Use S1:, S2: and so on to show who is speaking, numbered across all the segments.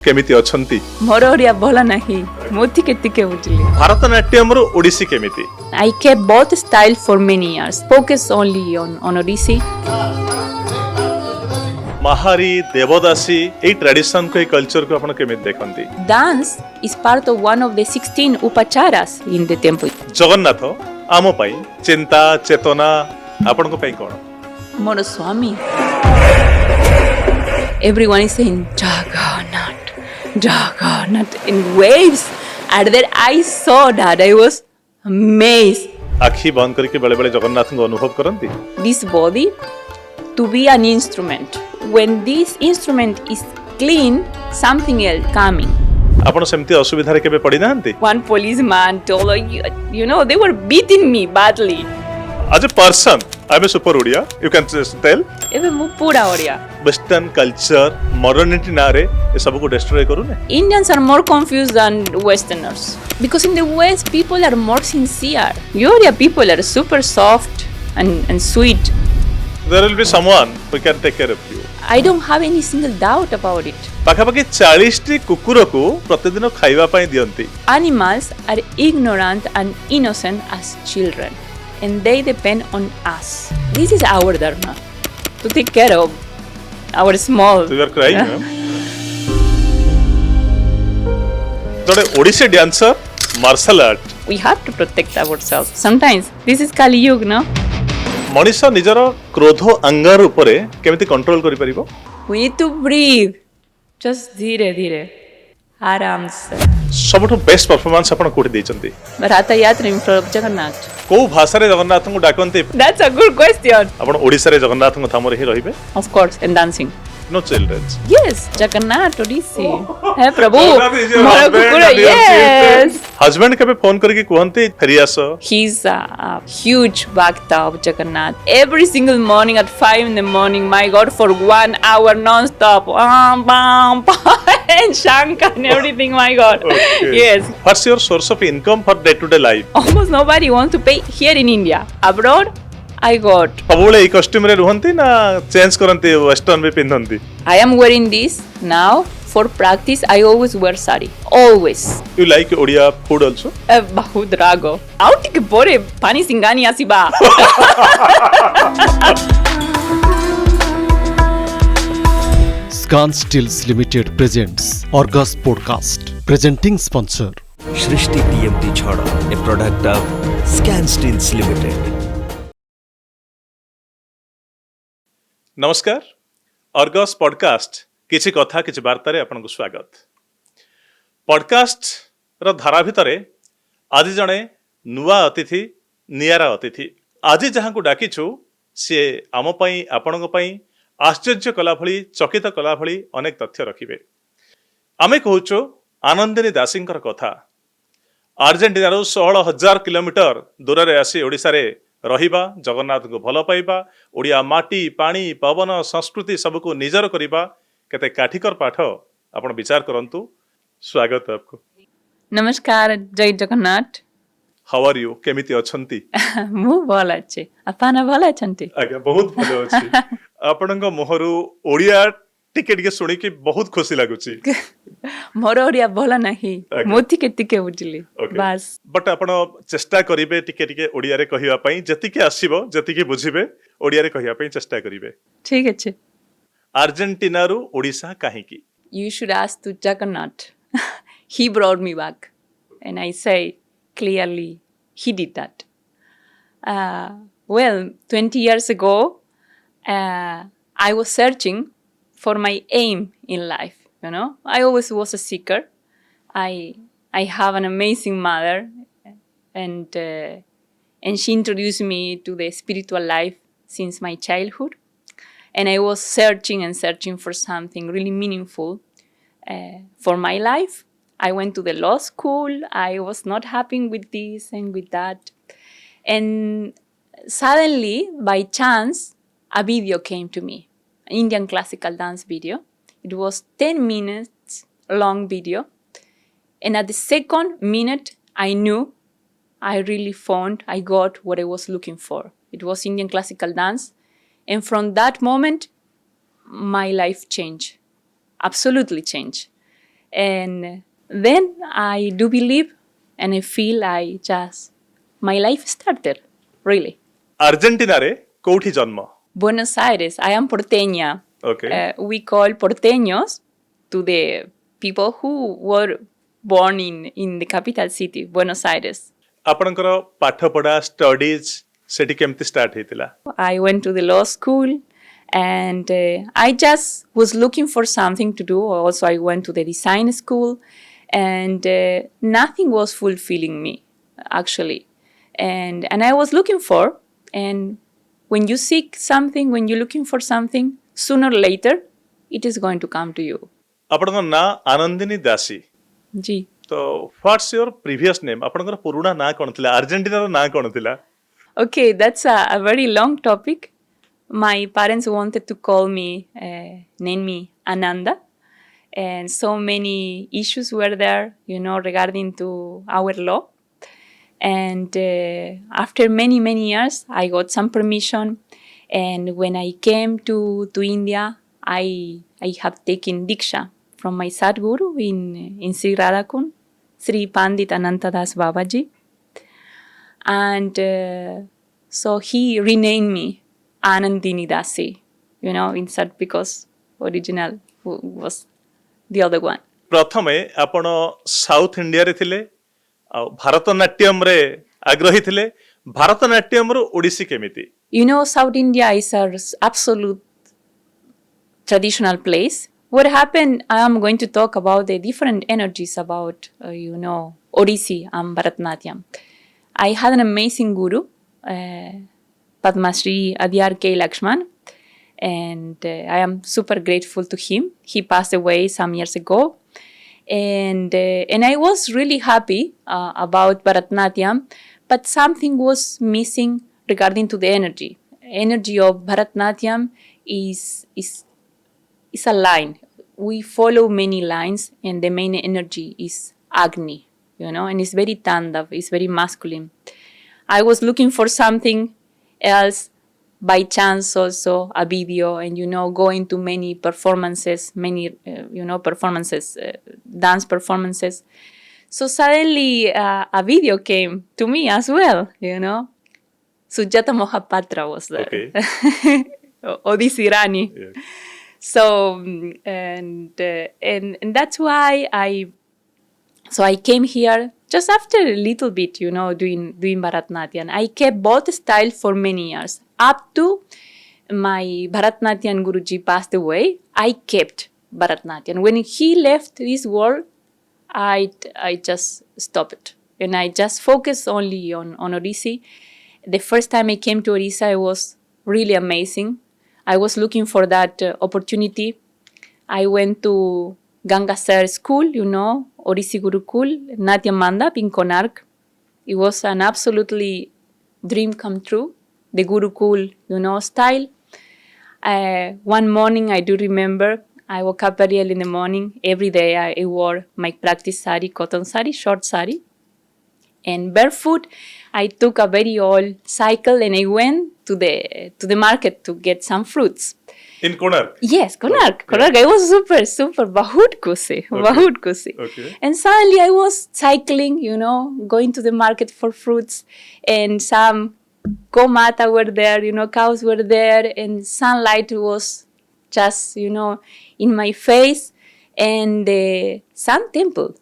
S1: केमिति अछंती
S2: मोर ओडिया भला नहीं मोती के टिके बुझली
S1: भारतनाट्यम रो ओडिसी केमिति
S2: I kept both style for many years. Focus only on Odissi.
S1: Mahari devadasi A tradition को ए कल्चर को आपण केमिति देखंती
S2: Dance is part of one of the 16 upacharas in the temple.
S1: Jagannath आमो पई चिंता चेतना आपण को पई कोन
S2: मोर स्वामी. Everyone is saying Jagannath, Jagannath in waves. And then I saw that I was amazed.
S1: आखी बंद करके बेले बेले जगन्नाथ को अनुभव करंती
S2: This body to be an instrument. When this instrument is clean, something else coming.
S1: आपण सेमती असुविधा रे केबे पड़ी नांती
S2: One policeman told, you know, they were beating me badly.
S1: as a person I'm a super odia you can just tell
S2: Even mu pura odia.
S1: western culture modernity na re e सब को destroy करू ने
S2: Indians are more confused than Westerners. Because in the West, people are more sincere. Yoria people are super soft and sweet.
S1: there will be someone who can take care of you
S2: I don't have any single doubt about it.
S1: पाखापाखि 40 T कुकुर को प्रतिदिन खाइबा पई दियंती
S2: Animals are ignorant and innocent as children. And they depend on us. This is our dharma. To take care of our small.
S1: so you are crying ma'am जड़े Odissi dancer martial art
S2: We have to protect ourselves. Sometimes this is Kali Yuga, no?
S1: Manish निजर क्रोध अंगार उपरे केमिति control करि परिबो
S2: We need to breathe. Just धीरे धीरे. आराम से.
S1: सबठो बेस्ट परफॉर्मेंस आपण कोठी दैचंती
S2: Ratha Yatra in front of Jagannath.
S1: को भाषा रे जगन्नाथ को डाकंती
S2: That's a good question.
S1: आपण ओडिसा रे जगन्नाथ को थामरे ही रहिबे
S2: Of course, and dancing.
S1: No childrens
S2: Yes, Jagannath, Odissi. Hey, Prabhu.
S1: Jagannath is your
S2: Mara
S1: husband
S2: kukura,
S1: and your
S2: yes.
S1: Husband केबे phone करके कहंती फेरी आसो
S2: He's a huge bhakta of Jagannath. Every single morning at 5 in the morning, my God, for 1 hour non-stop. Bam, and Shankar and everything, my God.
S1: Okay.
S2: Yes.
S1: What's your source of income for day to day life
S2: Almost nobody wants to pay here in India. Abroad, I got.
S1: सबले ए costume रे रहंती ना change करंती western भी पिंधंती
S2: I am wearing this now. For practice, I always wear sari. Always.
S1: You like Odia food also
S2: Bahut rago. How take bore pani singani asiba.
S3: Scan Stills Limited presents Orgus Podcast. Presenting sponsor.
S4: Shrishti TMT Chhada, a product of Scan Stills Limited.
S1: नमस्कार Argus podcast किछि कथा किछि वार्ता रे आपनको स्वागत podcast रो धारा भितरे आज जणे नुवा अतिथि नियारा अतिथि आज जहां को डाकिछु से आम पई आपनको पई आश्चर्य कला भली चकित कला भली अनेक तथ्य रखिबे आमे कहूछु आनंदिनी दासींकर कथा अर्जेंटीना रो 16,000 किलोमीटर दूर रे आसी ओडिसा रे रहिबा जगन्नाथ को भल पाइबा ओडिया माटी पानी पवन संस्कृति सबको निजर करिबा केते काठिकर पाठ आपण विचार करंतु स्वागत है आपको
S2: Namaskar, Jai Jagannath.
S1: How are you केमिति अछंती
S2: ମୁଁ ଭଲ ଅଛି ଆପଣ ଭଲ ଅଛନ୍ତି
S1: आज्ञा बहुत भलो अछि आपनक मोहरु ओडिया टिके टिके सुनी कि बहुत खुशी लागुची
S2: ମୋର ଓଡିଆ ଭଲ ନାହିଁ
S1: Okay.
S2: ମୁଁ ଟିକେ ବୁଝିଲି ବାସ୍
S1: बट आपण चेष्टा करिवे टिके टिके ओडिया रे कहिवा पई जतिके आसीबो जतिके बुझिबे ओडिया रे कहिवा पई चेष्टा करिवे
S2: ଠିକ ଅଛି
S1: अर्जेंटीना रु ओडिसा काहे की
S2: You should ask to Jagannath. He brought me back. And I say clearly, he did that. Well, 20 years ago, I was searching for my aim in life. You know, I always was a seeker. I have an amazing mother, and she introduced me to the spiritual life since my childhood. And I was searching and searching for something really meaningful for my life. I went to the law school. I was not happy with this and with that. And suddenly, by chance, a video came to me, an Indian classical dance video. It was 10 minutes long video. And at the second minute, I knew I really found, I got what I was looking for. It was Indian classical dance. And from that moment, my life changed. Absolutely changed. And then I do believe and I feel my life started, really.
S1: ଆର୍ଜେଣ୍ଟିନାରେ କୋଉଠି ଜନ୍ମ?
S2: Buenos Aires, I am porteña.
S1: Okay.
S2: We call porteños to the people who were born in the capital city, Buenos Aires.
S1: ଆପଣଙ୍କର ପାଠପଢା studies ସେଠି କେମିତି start ହେଇଥିଲା?
S2: I went to the law school and I just was looking for something to do. Also, I went to the design school and nothing was fulfilling me, actually. And I was looking for, and when you seek something, when you're looking for something, sooner or later, it is going to come to you.
S1: ଆପଣଙ୍କ ନାଁ ଆନନ୍ଦିନୀ ଦାସୀ।
S2: Ji.
S1: ତ what's your previous name? ଆପଣଙ୍କର ପୁରୁଣା ନାଁ କ'ଣ ଥିଲା? ଆର୍ଜେଣ୍ଟିନାର ନାଁ କ'ଣ ଥିଲା?
S2: Okay, that's a very long topic. My parents wanted to name me Ananda. And so many issues were there, regarding to our law. And after many, many years, I got some permission. And when I came to India, I have taken Diksha from my Sadguru in Sri Radhakund, Sri Pandit Anantadas Babaji. And so he renamed me Anandini Dasi, instead because original was the other one.
S1: ପ୍ରଥମେ ଆପଣ south ଇଣ୍ଡିଆରେ ଥିଲେ ଆଉ ଭାରତନାଟ୍ୟମରେ ଆଗ୍ରହୀ ଥିଲେ। ଭାରତନାଟ୍ୟମରୁ ଓଡ଼ିଶୀ କେମିତି?
S2: South India is an absolute traditional place. What happened, I am going to talk about the different energies about, Odissi and Bharatanatyam. I had an amazing guru, Padma Shri Adyar K. Lakshman, and I am super grateful to him. He passed away some years ago. And I was really happy about Bharatanatyam, but something was missing regarding to the energy. Energy of Bharatanatyam is a line. We follow many lines, and the main energy is Agni, and it's very Tandav, it's very masculine. I was looking for something else, by chance also a video, and going to many performances, dance performances. So suddenly a video came to me as well, Sujata Mohapatra was there.
S1: Okay.
S2: Odissi Rani.
S1: Yes.
S2: So and that's why I came here just after a little bit, doing Bharatanatyam. I kept both styles for many years. Up to my Bharatanatyam Guruji passed away, I kept Bharatanatyam. When he left this world, I just stopped it. And I just focused only on Odissi. The first time I came to Odisha, it was really amazing. I was looking for that opportunity. I went to Ganga Sir School, Odissi Gurukul, Natya Mandap in Konark. It was an absolutely dream come true, the Gurukul, style. One morning, I do remember, I woke up very early in the morning. Every day I wore my practice sari, cotton sari, short sari. And barefoot, I took a very old cycle and I went to the market to get some fruits.
S1: In Konark?
S2: Yes, Konark. Konark. I was super bahut kusi.
S1: Okay.
S2: And suddenly I was cycling, going to the market for fruits, and some gomata were there, cows were there, and sunlight was just, in my face, and the sun temple,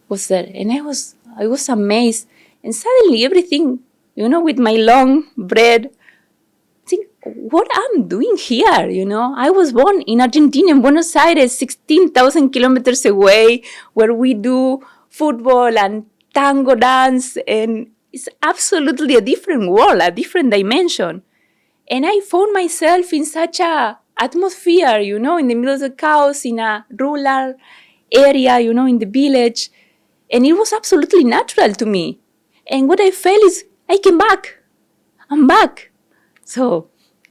S2: was there, and I was amazed, and suddenly everything, with my long bread, think what I'm doing here, I was born in Argentina, in Buenos Aires, 16,000 kilometers away, where we do football and tango dance, and it's absolutely a different world, a different dimension. And I found myself in such a atmosphere, in the middle of the cows, in a rural area, in the village. And it was absolutely natural to me. And what I felt is, I came back. I'm back. So,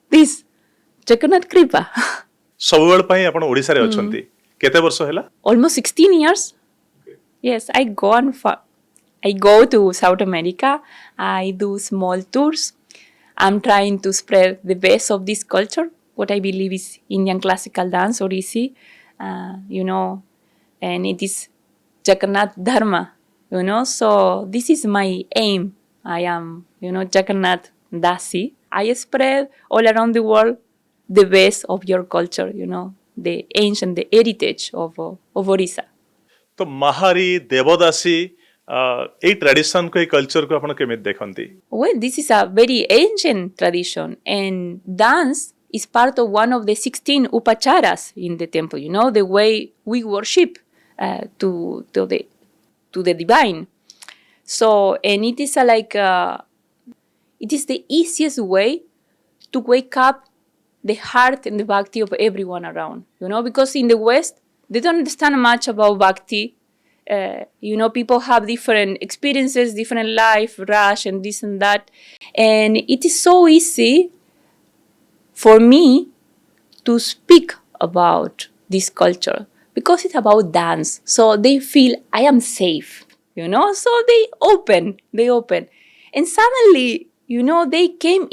S2: this, Jagannath Kripa.
S1: ସବୁବେଳେ ପାଇଁ ଆପଣ ଓଡ଼ିଶାରେ ଅଛନ୍ତି। କେତେ ବର୍ଷ ହେଲା?
S2: Almost 16 years.
S1: Okay.
S2: Yes, I go to South America. I do small tours. I'm trying to spread the best of this culture, what I believe is Indian classical dance, Odissi. and it is Jagannath Dharma, So this is my aim. I am, Jagannath Dasi. I spread all around the world the best of your culture, the ancient, the heritage of Odisha.
S1: तो महारी देवदासी एई tradition को, एई culture को आपण केमित देखंती?
S2: Well, this is a very ancient tradition, and dance is part of one of the 16 upacharas in the temple, the way we worship to the divine. So, and it is it is the easiest way to wake up the heart and the bhakti of everyone around, because in the West, they don't understand much about bhakti. People have different experiences, different life, rush, and this and that. And it is so easy for me to speak about this culture because it's about dance. So they feel I am safe, So they open. And suddenly, they came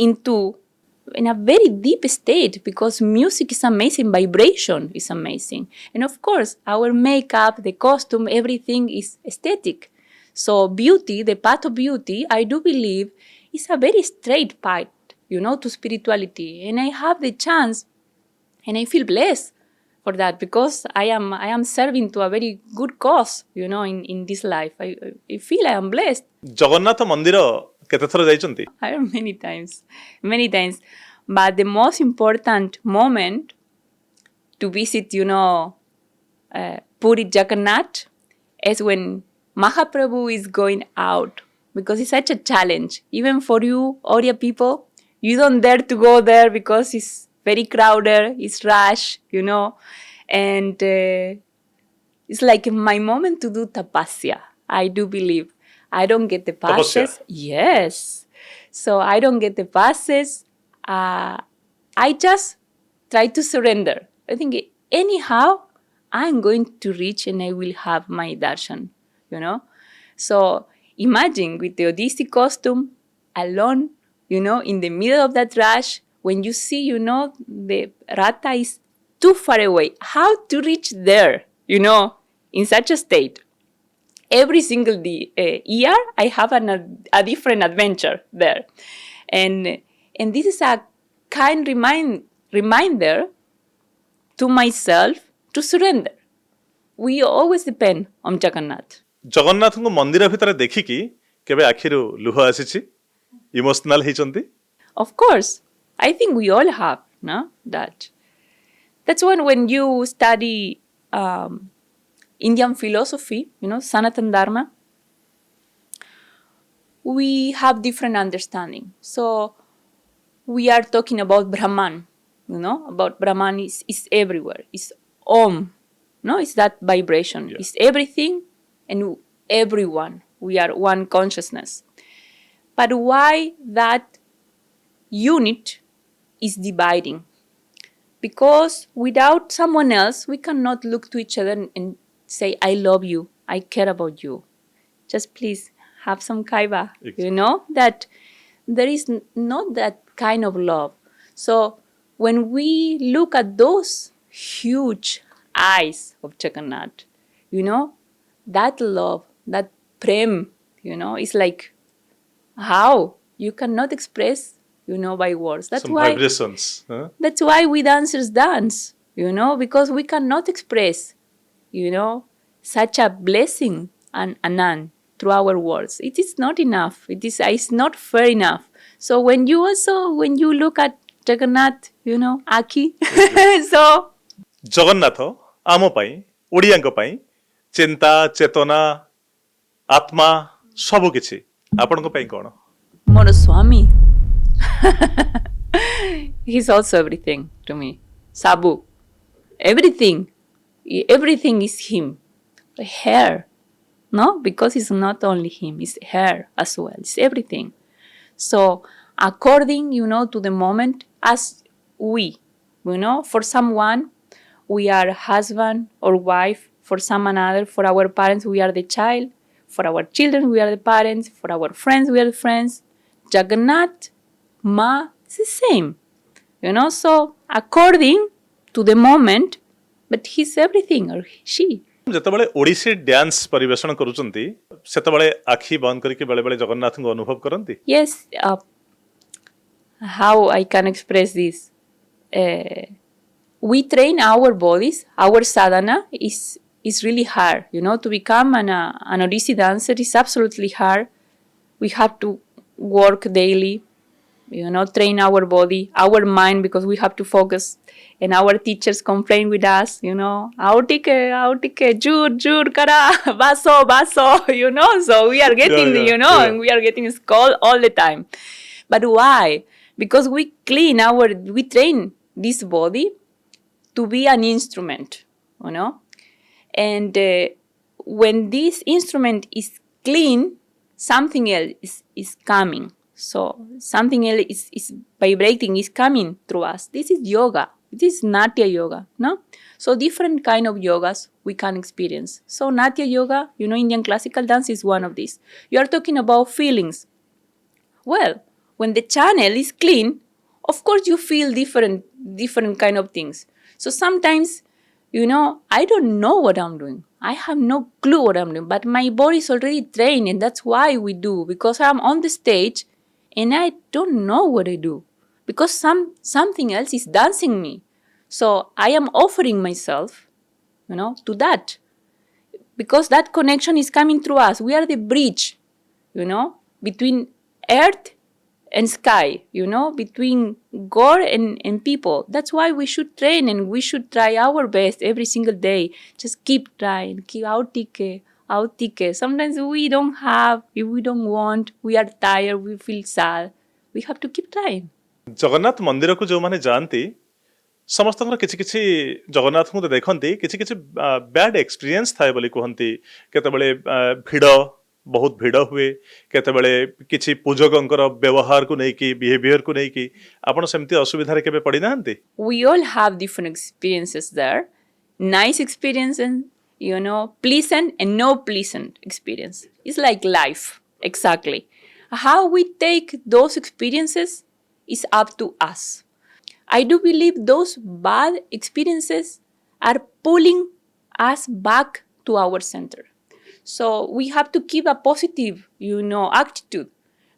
S2: in a very deep state because music is amazing, vibration is amazing. And of course, our makeup, the costume, everything is aesthetic. So beauty, the path of beauty, I do believe is a very straight path, to spirituality. And I have the chance and I feel blessed for that because I am serving to a very good cause, in this life. I feel I am blessed.
S1: Jagannath मंदिर केते थर जाइचंती?
S2: I am many times. But the most important moment to visit, Puri Jagannath is when Mahaprabhu is going out because it's such a challenge. Even for you, Oriya people, you don't dare to go there because it's very crowded, it's rush, and it's like my moment to do tapasya. I do believe. I don't get the passes. Yes. So I don't get the passes. I just try to surrender. I think anyhow, I'm going to reach and I will have my darshan, So imagine with the Odissi costume, alone, in the middle of that rush, when you see, the Ratha is too far away. How to reach there, in such a state? Every single year, I have a different adventure there. And this is a kind reminder to myself to surrender. We always depend on Jagannath.
S1: Jagannath को मंदिर भितर देखिकी केबे आखिरु लुह आसीची? Emotional हिचंती?
S2: Of course, I think we all have, no? That's when you study Indian philosophy, Sanatana Dharma, we have different understanding. So we are talking about Brahman, about Brahman is everywhere. It's Om, it's that vibration. Yeah. It's everything and everyone. We are one consciousness. But why that unit is dividing? Because without someone else, we cannot look to each other and say, I love you, I care about you. Just please have some kaiva, that there is not that kind of love. So when we look at those huge eyes of Jagannath, that love, that prem, is like how you cannot express, by words. That's
S1: some
S2: why
S1: vibrations. Huh?
S2: That's why we dancers dance, because we cannot express, such a blessing and anand through our words. It is not enough. It's not fair enough. So when you look at Jagannath, Aki, so
S1: Jagannath आम पाई ओडियांक पाई चिंता चेतना आत्मा सब किछि आपनक पाई कोन?
S2: मोर स्वामी. He's also everything to me. Sabu. Everything is him. Hair. No? Because it's not only him, it's hair as well. It's everything. So according, to the moment, as we, for someone, we are husband or wife. For some another, for our parents, we are the child. For our children, we are the parents. For our friends, we are the friends. Jagannath, Ma, it's the same. So according to the moment, but he's everything or she.
S1: ଯେତେବେଳେ Odissi dance ପରିବେଷଣ କରୁଛନ୍ତି ସେତେବେଳେ ଆଖି ବନ୍ଦ କରିକି ବେଳେ ବେଳେ ଜଗନ୍ନାଥଙ୍କୁ ଅନୁଭବ କରନ୍ତି?
S2: Yes, how I can express this? We train our bodies. Our sadhana is really hard. To become an Odissi dancer is absolutely hard. We have to work daily. Train our body, our mind, because we have to focus. And our teachers complain with us, autike, jur kara, baso, so we are getting, and we are getting scolded all the time. But why? Because we train this body to be an instrument, and when this instrument is clean, something else is coming. So something else is vibrating, is coming through us. This is yoga. This is Natya yoga, no? So different kind of yogas we can experience. So Natya yoga, Indian classical dance is one of these. You are talking about feelings. Well, when the channel is clean, of course you feel different kind of things. So sometimes, I don't know what I'm doing. I have no clue what I'm doing, but my body is already trained, and that's why we do, because I'm on the stage and I don't know what I do, because something else is dancing me. So I am offering myself, to that, because that connection is coming through us. We are the bridge, between earth and sky, between God and people. That's why we should train, and we should try our best every single day. Just keep trying, keep autike. Sometimes we don't have, if we don't want, we are tired, we feel sad. We have to keep trying.
S1: Jagannath ମନ୍ଦିରକୁ ଯେଉଁମାନେ ଯାଆନ୍ତି ସମସ୍ତଙ୍କର କିଛି କିଛି ଜଗନ୍ନାଥଙ୍କୁ ତ ଦେଖନ୍ତି, କିଛି କିଛି ବ୍ୟାଡ୍ ଏକ୍ସପିରିଏନ୍ସ ଥାଏ ବୋଲି କୁହନ୍ତି। କେତେବେଳେ ଭିଡ଼, ବହୁତ ଭିଡ଼ ହୁଏ, କେତେବେଳେ କିଛି ପୂଜକଙ୍କର ବ୍ୟବହାରକୁ ନେଇକି, ବିହେଭିୟରକୁ ନେଇକି ଆପଣ ସେମିତି ଅସୁବିଧାରେ କେବେ ପଡ଼ିନାହାନ୍ତି?
S2: We all have different experiences there. Nice experience and, pleasant and no pleasant experience. It's like life, exactly. How we take those experiences is up to us. I do believe those bad experiences are pulling us back to our center. So we have to keep a positive, attitude,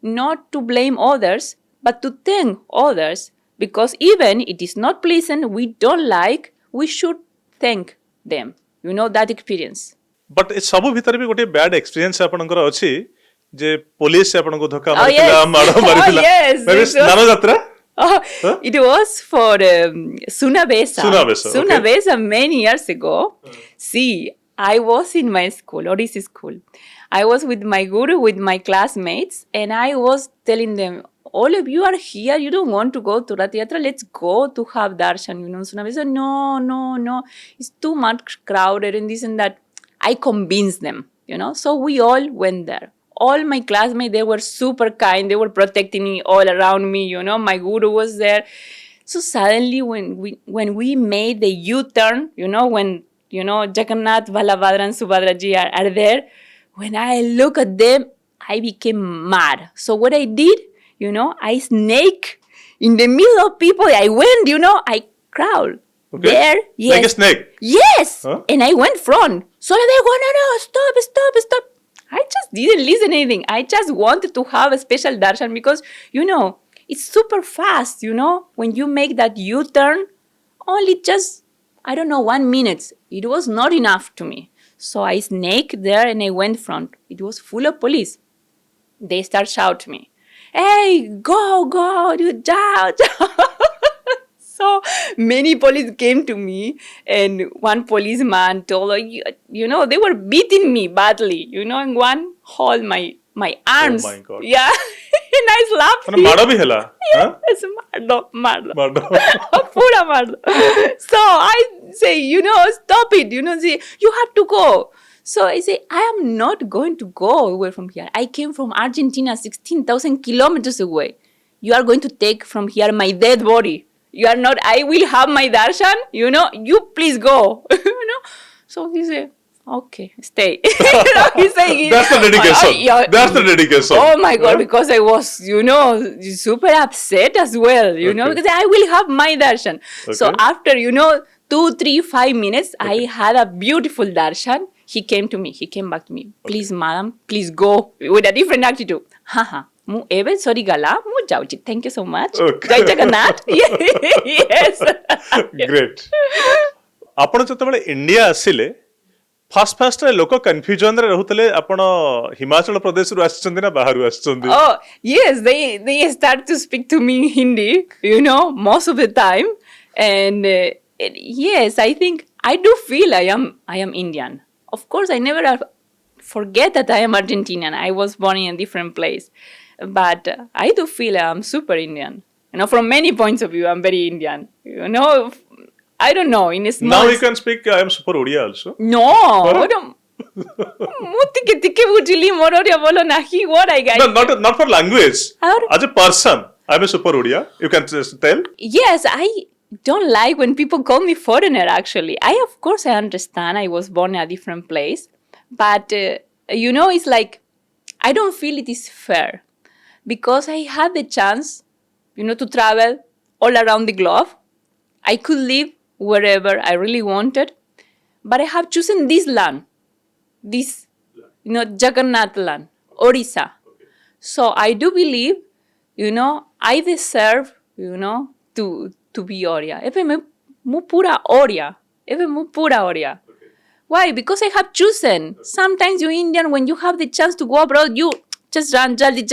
S2: not to blame others, but to thank others, because even it is not pleasant, we don't like, we should thank them, that experience.
S1: But ଏ ସବୁ ଭିତରେ ବି ଗୋଟେ bad experience ଆପଣଙ୍କର ଅଛି ଯେ police ଆପଣଙ୍କୁ ଧକ୍କା ମାରିଥିଲା, ମାଡ଼ ମାରିଥିଲା? ସ୍ନାନ ଯାତ୍ରା?
S2: It was for Sunabesa many years ago. See, I was in my school, Odissi school. I was with my guru, with my classmates, and I was telling them, all of you are here, you don't want to go to Rath Yatra, let's go to have darshan. Sunabesa, no, it's too much crowded and this and that. I convinced them, so we all went there. All my classmates, they were super kind. They were protecting me all around me. My guru was there. So suddenly, when we made the U-turn, when Jagannath, Balabhadra, and Subhadraji are there, when I look at them, I became mad. So what I did, I snake in the middle of people. I went, I crawled.
S1: Okay.
S2: There, yes.
S1: Like a snake?
S2: Yes.
S1: Huh?
S2: And I went front. So they go, no, stop. I just didn't listen anything. I just wanted to have a special darshan because, it's super fast, when you make that U-turn, only just, 1 minute. It was not enough to me. So I snaked there and I went front. It was full of police. They start shouting me, hey, go, you down. So many police came to me, and one policeman told, they were beating me badly, and one hold my arms.
S1: Oh my God.
S2: Yeah. And I slapped him.
S1: ମାଡ଼ ବି ହେଲା?
S2: Yes, ମାଡ଼. Pura ମାଡ଼. So I say, stop it. Say, you have to go. So I say, I am not going to go away from here. I came from Argentina, 16,000 kilometers away. You are going to take from here my dead body. You are not, I will have my darshan, you please go. So he said, okay, stay. He's saying,
S1: That's the dedication. That's the dedication.
S2: Oh my God, because I was, super upset as well, because I will have my darshan.
S1: Okay.
S2: So after, 2, 3, 5 minutes, I had a beautiful darshan. He came back to me. Please, madam, please go with a different attitude. Haha. Mu ebe sorry gala, mu jauchi. Thank you so much.
S1: Okay.
S2: Jai Jagannath. Yes.
S1: Great. ଆପଣ ଯେତେବେଳେ India ଆସିଲେ first ଲୋକ କନଫ୍ୟୁଜନରେ ରହୁଥିଲେ ଆପଣ ହିମାଚଳ ପ୍ରଦେଶରୁ ଆସିଛନ୍ତି ନା ବାହାରୁ ଆସିଛନ୍ତି?
S2: Oh, yes, they start to speak to me in Hindi, most of the time. And yes, I think I do feel I am Indian. Of course, I never forget that I am Argentinian. I was born in a different place. But I do feel I'm super Indian. From many points of view, I'm very Indian. I don't know. In a small...
S1: Now you can speak I am super Odia also.
S2: No. What I got?
S1: No, not for language.
S2: How?
S1: As a person, I am a super Odia. You can just tell.
S2: Yes, I don't like when people call me foreigner, actually. Of course, I understand I was born in a different place. But, it's like, I don't feel it is fair. Because I had the chance, to travel all around the globe. I could live wherever I really wanted. But I have chosen this land. This, Jagannath land, Odisha.
S1: Okay.
S2: So I do believe, I deserve, to be Oria. Eve mu pura Oria. Okay. Why? Because I have chosen. Sometimes you Indian, when you have the chance to go abroad, you just run jolly,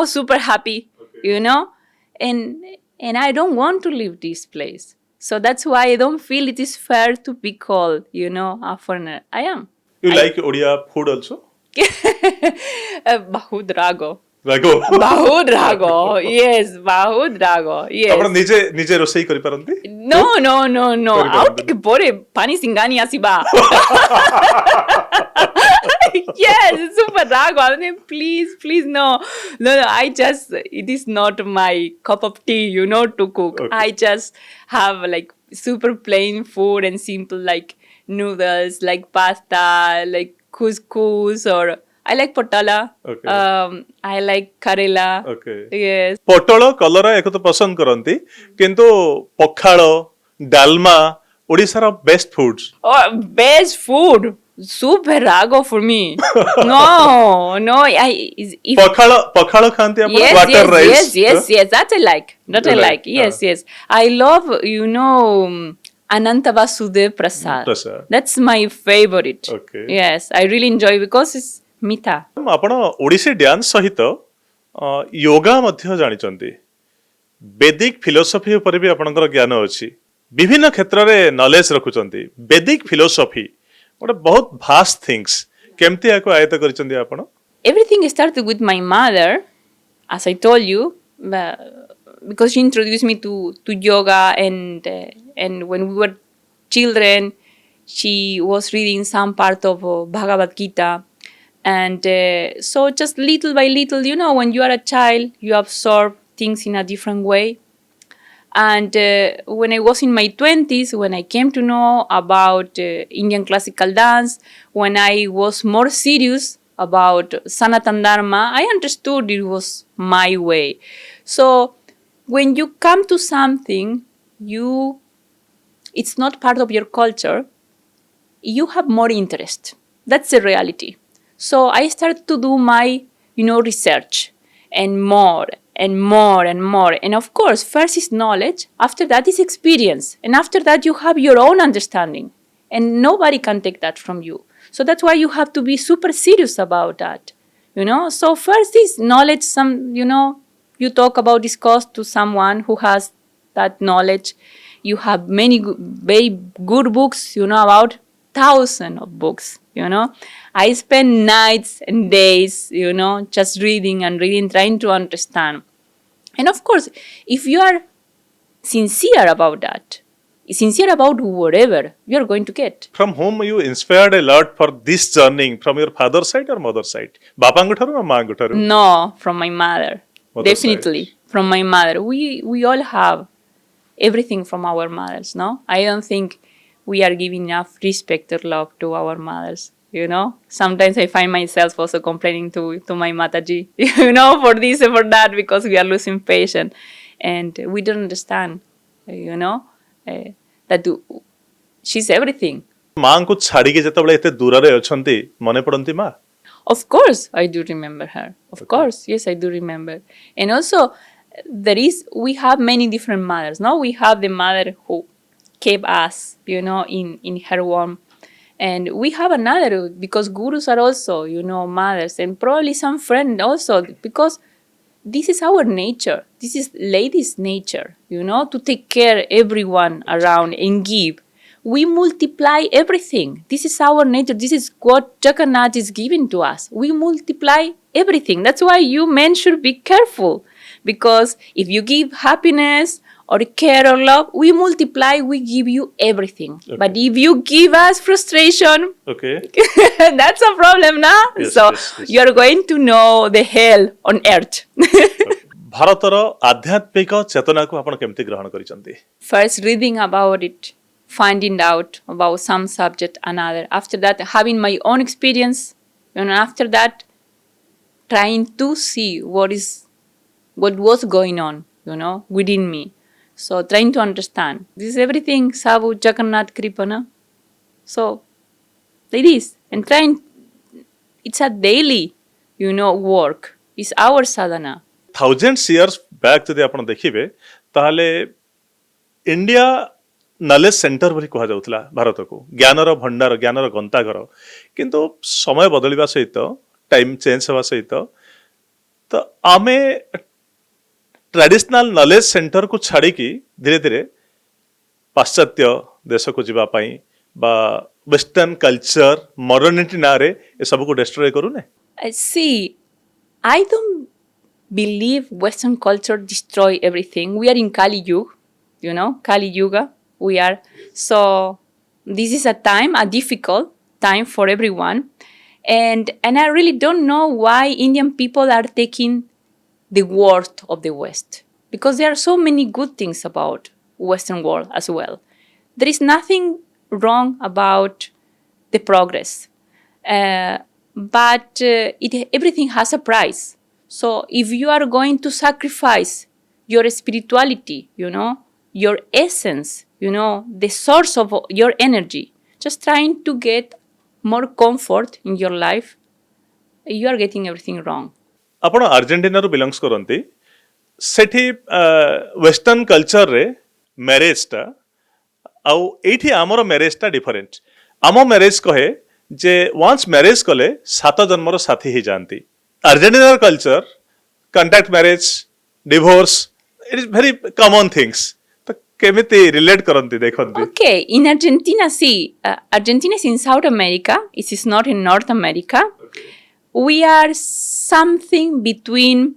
S2: super happy, and I don't want to leave this place. So that's why I don't feel it is fair to be called, a foreigner. I am.
S1: You like Odia food also?
S2: Bahut rago.
S1: Rago.
S2: Bahut rago. Yes, bahut rago. Yes.
S1: ଆପଣ ନିଜେ ରୋଷେଇ କରି ପାରନ୍ତି?
S2: No. ଆଉ ଟିକେ ପରେ ପାଣି ସିଙ୍ଗାନି ଆସିବା. Yes, super rago. I mean, please, no. It is not my cup of tea, to cook.
S1: Okay.
S2: I just have like super plain food and simple like noodles, like pasta, like couscous, or I like potala.
S1: Okay.
S2: I like karela.
S1: Okay.
S2: Yes.
S1: ପୋଟଳ କଲରା ଏକ ତ ପସନ୍ଦ କରନ୍ତି କିନ୍ତୁ ପଖାଳ ଡାଲମା ଓଡ଼ିଶାର best foods.
S2: Oh, best food. Super rago for me. No. If
S1: ପଖାଳ ଖାଆନ୍ତି ଆପଣ water rice?
S2: Yes. That I like. Yes. I love, Ananta Vasudev Prasad. That's my favorite.
S1: Okay.
S2: Yes, I really enjoy because it's ମିଠା।
S1: ଆପଣ Odissi dance ସହିତ ୟୋଗା ମଧ୍ୟ ଜାଣିଛନ୍ତି, Vedic philosophy ଉପରେ ବି ଆପଣଙ୍କର ଜ୍ଞାନ ଅଛି, ବିଭିନ୍ନ କ୍ଷେତ୍ରରେ ନଲେଜ ରଖୁଛନ୍ତି। ବେଦିକ ଫିଲୋସଫି ଗୋଟେ ବହୁତ ଭାଷ୍ଟ ଥିଙ୍ଗସ୍, କେମିତି ଏହାକୁ ଆୟତ୍ତ କରିଛନ୍ତି ଆପଣ?
S2: Everything started with my mother, as I told you, because she introduced me to yoga, and when we were children, she was reading some part of Bhagavad Gita. And so just little by little, when you are a child, you absorb things in a different way. And when I was in my 20s, when I came to know about Indian classical dance, when I was more serious about Sanatan Dharma, I understood it was my way. So when you come to something, it's not part of your culture, you have more interest. That's the reality. So I started to do my, research, and more. And of course, first is knowledge, after that is experience, and after that you have your own understanding, and nobody can take that from you. So that's why you have to be super serious about that, So first is knowledge, you talk about this course to someone who has that knowledge. You have many very good books, about thousands of books, I spend nights and days, just reading, trying to understand. And of course, if you are sincere about that, sincere about whatever, you are going to get.
S1: From whom you inspired a lot for this journey? From your father's side or mother's side? Bapangu tharu or maangu tharu?
S2: No, from my mother.
S1: Mother's
S2: Definitely.
S1: side.
S2: From my mother. We all have everything from our mothers, no? I don't think we are giving enough respect or love to our mothers, Sometimes I find myself also complaining to my Mataji, for this and for that, because we are losing patience. And we don't understand, that she's everything.
S1: ମାଙ୍କୁ ଛାଡ଼ିକି ଯେତେବେଳେ ଏତେ ଦୂରରେ ଅଛନ୍ତି ମନେ ପଡ଼ନ୍ତି ମା?
S2: Of course, I do remember her. Of course, yes, I do remember. And also, we have many different mothers. No, we have the mother who kept us, in her womb. And we have another, because gurus are also, mothers, and probably some friend also, because this is our nature. This is ladies' nature, to take care everyone around and give. We multiply everything. This is our nature. This is what Jagannath is giving to us. We multiply everything. That's why you men should be careful. Because if you give happiness or care or love, we multiply, we give you everything.
S1: Okay.
S2: But if you give us frustration,
S1: Okay.
S2: that's a problem, na?
S1: Yes,
S2: So
S1: yes, yes.
S2: you are going to know the hell on earth.
S1: ଭାରତର ଆଧ୍ୟାତ୍ମିକ ଚେତନାକୁ ଆପଣ କେମିତି ଗ୍ରହଣ କରିଛନ୍ତି?
S2: First, reading about it, finding out about some subject, another. After that, having my own experience, and after that, trying to see what was going on, within me. So trying to understand. This is everything Sabu Jagannath Kripana. So it is. And trying, it's a daily, work. It's our sadhana.
S1: Thousands years back ଯଦି ଆପଣ ଦେଖିବେ ତାହେଲେ India knowledge centre ବୋଲି କୁହାଯାଉଥିଲା ଭାରତକୁ, ଜ୍ଞାନର ଭଣ୍ଡାର, ଜ୍ଞାନର ଗନ୍ତାଘର। କିନ୍ତୁ ସମୟ ବଦଳିବା ସହିତ, ଟାଇମ ଚେଞ୍ଜ ହେବା ସହିତ ତ ଆମେ ଟ୍ରାଡିସନାଲ ନଲେଜ ସେଣ୍ଟରକୁ ଛାଡ଼ିକି ଧୀରେ ଧୀରେ ପାଶ୍ଚାତ୍ୟ ଦେଶକୁ ଯିବା ପାଇଁ ବା ୱେଷ୍ଟର୍ଣ୍ଣ କଲଚର ମଡର୍ଣ୍ଣିଟି ନାଁରେ ଏସବୁକୁ destroy କରୁନେ?
S2: See, I don't believe Western culture destroy everything. We are in Kali Yuga, Kali Yuga. We are. So this is a difficult time for everyone. And I really don't know why Indian people are taking the worst of the West. Because there are so many good things about Western world as well. There is nothing wrong about the progress. But everything has a price. So if you are going to sacrifice your spirituality, your essence, the source of your energy, just trying to get more comfort in your life, you are getting everything wrong.
S1: ଆପଣ ଆର୍ଜେଣ୍ଟିନାରୁ belongs କରନ୍ତି, ସେଠି western କଲଚରରେ ମ୍ୟାରେଜଟା ଆଉ ଏଇଠି ଆମର ମ୍ୟାରେଜଟା different. ଆମ marriage କହେ ଯେ once marriage କଲେ 7 ଜନ୍ମର ସାଥୀ ହେଇଯାଆନ୍ତି। ଆର୍ଜେଣ୍ଟିନାର culture contract marriage, divorce, it is very common things. ତ କେମିତି ରିଲେଟ୍ କରନ୍ତି ଦେଖନ୍ତି?
S2: Okay, in Argentina, see, Argentina is in South America. It is not in North America. We are something between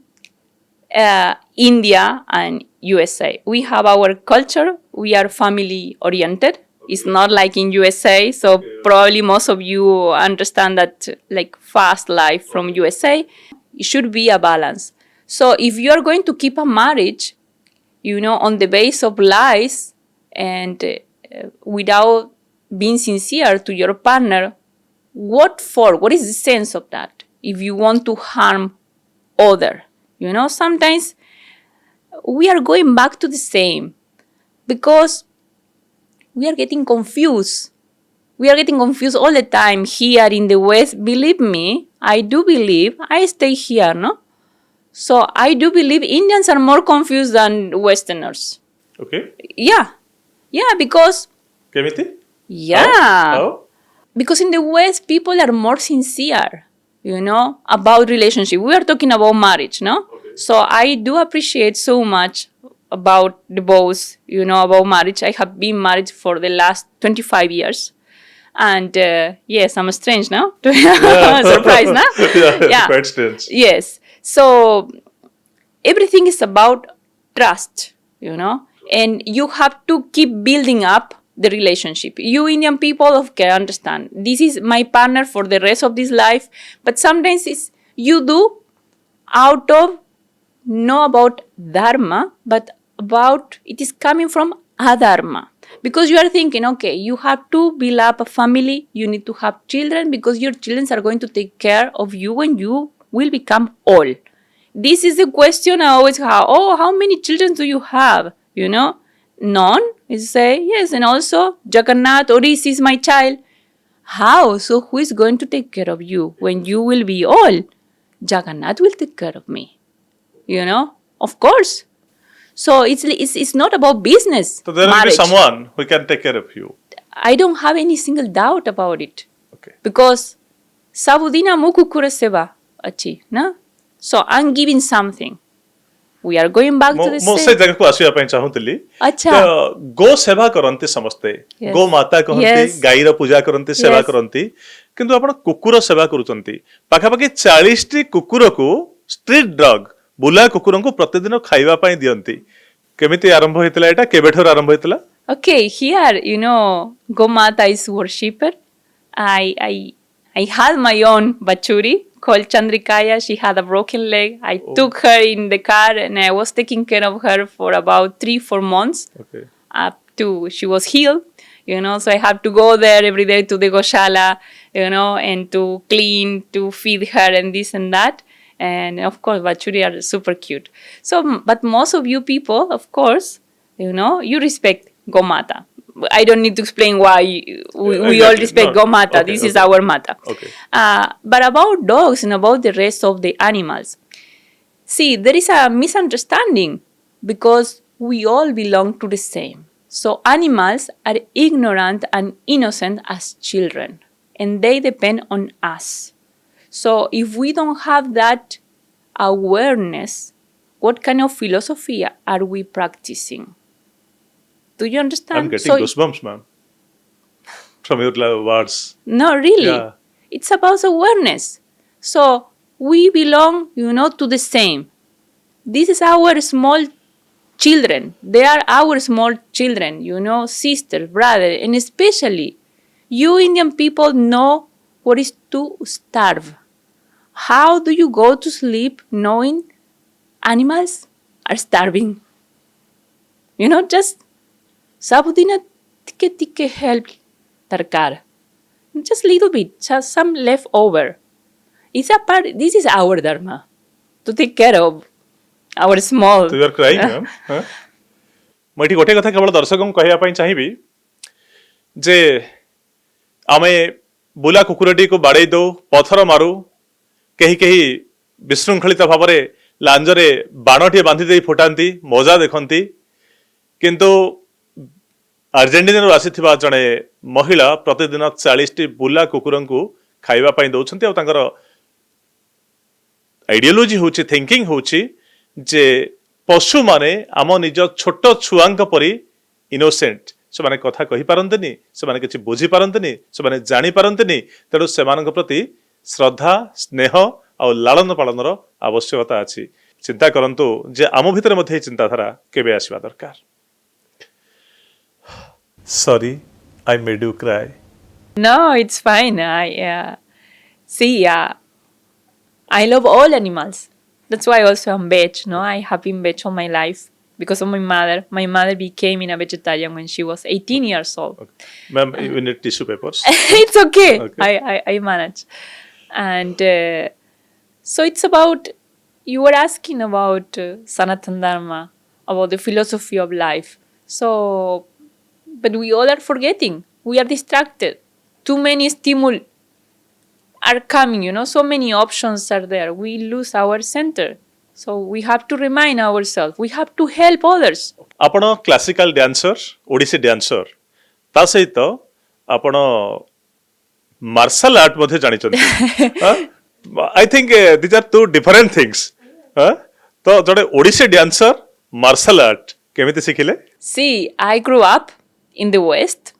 S2: India and USA. We have our culture. We are family oriented. It's not like in USA. So probably most of you understand that like fast life from USA. It should be a balance. So if you are going to keep a marriage, on the base of lies and without being sincere to your partner, what for? What is the sense of that? If you want to harm other, sometimes we are going back to the same because we are getting confused. We are getting confused all the time here in the West. Believe me, I do believe. I stay here, no? So I do believe Indians are more confused than Westerners.
S1: Okay.
S2: Yeah, because
S1: କେମିତି?
S2: yeah.
S1: How?
S2: Because in the West, people are more sincere, about relationship. We are talking about marriage, no?
S1: Okay.
S2: So I do appreciate so much about the both, about marriage. I have been married for the last 25 years. And yes, I'm strange now. Surprised, no?
S1: Yeah, quite strange.
S2: Yes. So everything is about trust, and you have to keep building up the relationship. You Indian people can understand. This is my partner for the rest of this life. But sometimes you do out of not about dharma, but about it is coming from adharma. Because you are thinking, okay, you have to build up a family. You need to have children because your children are going to take care of you when you will become old. This is the question I always have. Oh, how many children do you have? None. You say, yes, and also Jagannath, Odissi is my child. How? So who is going to take care of you when you will be old? Jagannath will take care of me. Of course. So it's not about business.
S1: So there will be
S2: marriage.
S1: someone who can take care of you.
S2: I don't have any single doubt about it.
S1: Okay.
S2: Because Sabudina Mukukura Seva achi, na? So I'm giving something. We are going back to the
S1: ମୁଁ ସେ
S2: same.
S1: ଜାଗାକୁ ଆସିବା ପାଇଁ ଚାହୁଁଥିଲି
S2: ଆଚ୍ଛା.
S1: ଗୋ ସେବା କରନ୍ତି ସମସ୍ତେ
S2: Yes.
S1: ଗୋ ମାତା କହନ୍ତି
S2: Yes.
S1: ଗାଈର ପୂଜା କରନ୍ତି ସେବା
S2: Yes.
S1: କରନ୍ତି କିନ୍ତୁ ଆପଣ କୁକୁର ସେବା କରୁଛନ୍ତି ପାଖାପାଖି 40ଟି କୁକୁରକୁ ଷ୍ଟ୍ରିଟ୍ ଡଗ୍ ବୁଲା କୁକୁରଙ୍କୁ ପ୍ରତିଦିନ ଖାଇବା ପାଇଁ ଦିଅନ୍ତି କେମିତି ଆରମ୍ଭ ହେଇଥିଲା ଏଟା କେବେଠାରୁ ଆରମ୍ଭ ହେଇଥିଲା
S2: Okay, here, Gomata is worshipper. I had my own Bachuri called Chandrikaya. She had a broken leg. I took her in the car and I was taking care of her for about 3-4 months
S1: okay.
S2: up to she was healed. So I had to go there every day to the Goshala, and to clean, to feed her and this and that. And of course, Bachuri are super cute. So, but most of you people, of course, you respect Gomata. I don't need to explain why we all respect Gomata.
S1: Okay,
S2: This is our Mata.
S1: Okay.
S2: But about dogs and about the rest of the animals, see, there is a misunderstanding because we all belong to the same. So animals are ignorant and innocent as children, and they depend on us. So if we don't have that awareness, what kind of philosophy are we practicing? Do you understand?
S1: I'm getting goosebumps, ma'am, from your words.
S2: No, really.
S1: Yeah.
S2: It's about awareness. So we belong, to the same. This is our small children. They are our small children, sister, brother, and especially you Indian people know what is to starve. How do you go to sleep knowing animals are starving? Just Sabudina tike help tarkar. Just little bit, just some leftover. It's a part. This is our dharma to take care of our small.
S1: So you are crying, ma'am? ମୁଁ ଏଠି ଗୋଟିଏ କଥା କେବଳ ଦର୍ଶକଙ୍କୁ କହିବା ପାଇଁ ଚାହିଁବି ଯେ ଆମେ ବୁଲା କୁକୁରଟିକୁ ବାଡ଼େଇ ଦଉ ପଥର ମାରୁ କେହି କେହି ବିଶୃଙ୍ଖଳିତ ଭାବରେ ଲାଞ୍ଜରେ ବାଣଟିଏ ବାନ୍ଧି ଦେଇ ଫୁଟାନ୍ତି ମଜା ଦେଖନ୍ତି କିନ୍ତୁ ଆର୍ଜେଣ୍ଟିନାରୁ ଆସିଥିବା ଜଣେ ମହିଳା ପ୍ରତିଦିନ 40ଟି ବୁଲା କୁକୁରଙ୍କୁ ଖାଇବା ପାଇଁ ଦେଉଛନ୍ତି ଆଉ ତାଙ୍କର ଆଇଡିଓଲୋଜି ହେଉଛି ଥିଙ୍କିଂ ହେଉଛି ଯେ ପଶୁମାନେ ଆମ ନିଜ ଛୋଟ ଛୁଆଙ୍କ ପରି ଇନୋସେଣ୍ଟ ସେମାନେ କଥା କହିପାରନ୍ତିନି ସେମାନେ କିଛି ବୁଝିପାରନ୍ତିନି ସେମାନେ ଜାଣିପାରନ୍ତିନି ତେଣୁ ସେମାନଙ୍କ ପ୍ରତି ଶ୍ରଦ୍ଧା ସ୍ନେହ ଆଉ ଲାଳନ ପାଳନର ଆବଶ୍ୟକତା ଅଛି ଚିନ୍ତା କରନ୍ତୁ ଯେ ଆମ ଭିତରେ ମଧ୍ୟ ଏହି ଚିନ୍ତାଧାରା କେବେ ଆସିବା ଦରକାର Sorry, I made you cry.
S2: No, it's fine. I love all animals. That's why also I'm veg. No, I have been veg all my life because of my mother. My mother became a vegetarian when she was 18 years old.
S1: Okay. Ma'am, you need tissue papers.
S2: It's okay.
S1: Okay.
S2: I manage. And so it's about, you were asking about Sanatana Dharma, about the philosophy of life. So, but we all are forgetting. We are distracted. Too many stimuli are coming, so many options are there. We lose our center. So we have to remind ourselves. We have to help others.
S1: ଆପଣ classical dancer Odissi dancer ତା ସହିତ ଆପଣ martial art ମଧ୍ୟ ଜାଣିଛନ୍ତି I think these are two different things ତ ଜଣେ Odissi dancer martial art କେମିତି ଶିଖିଲେ
S2: See, I grew up in the West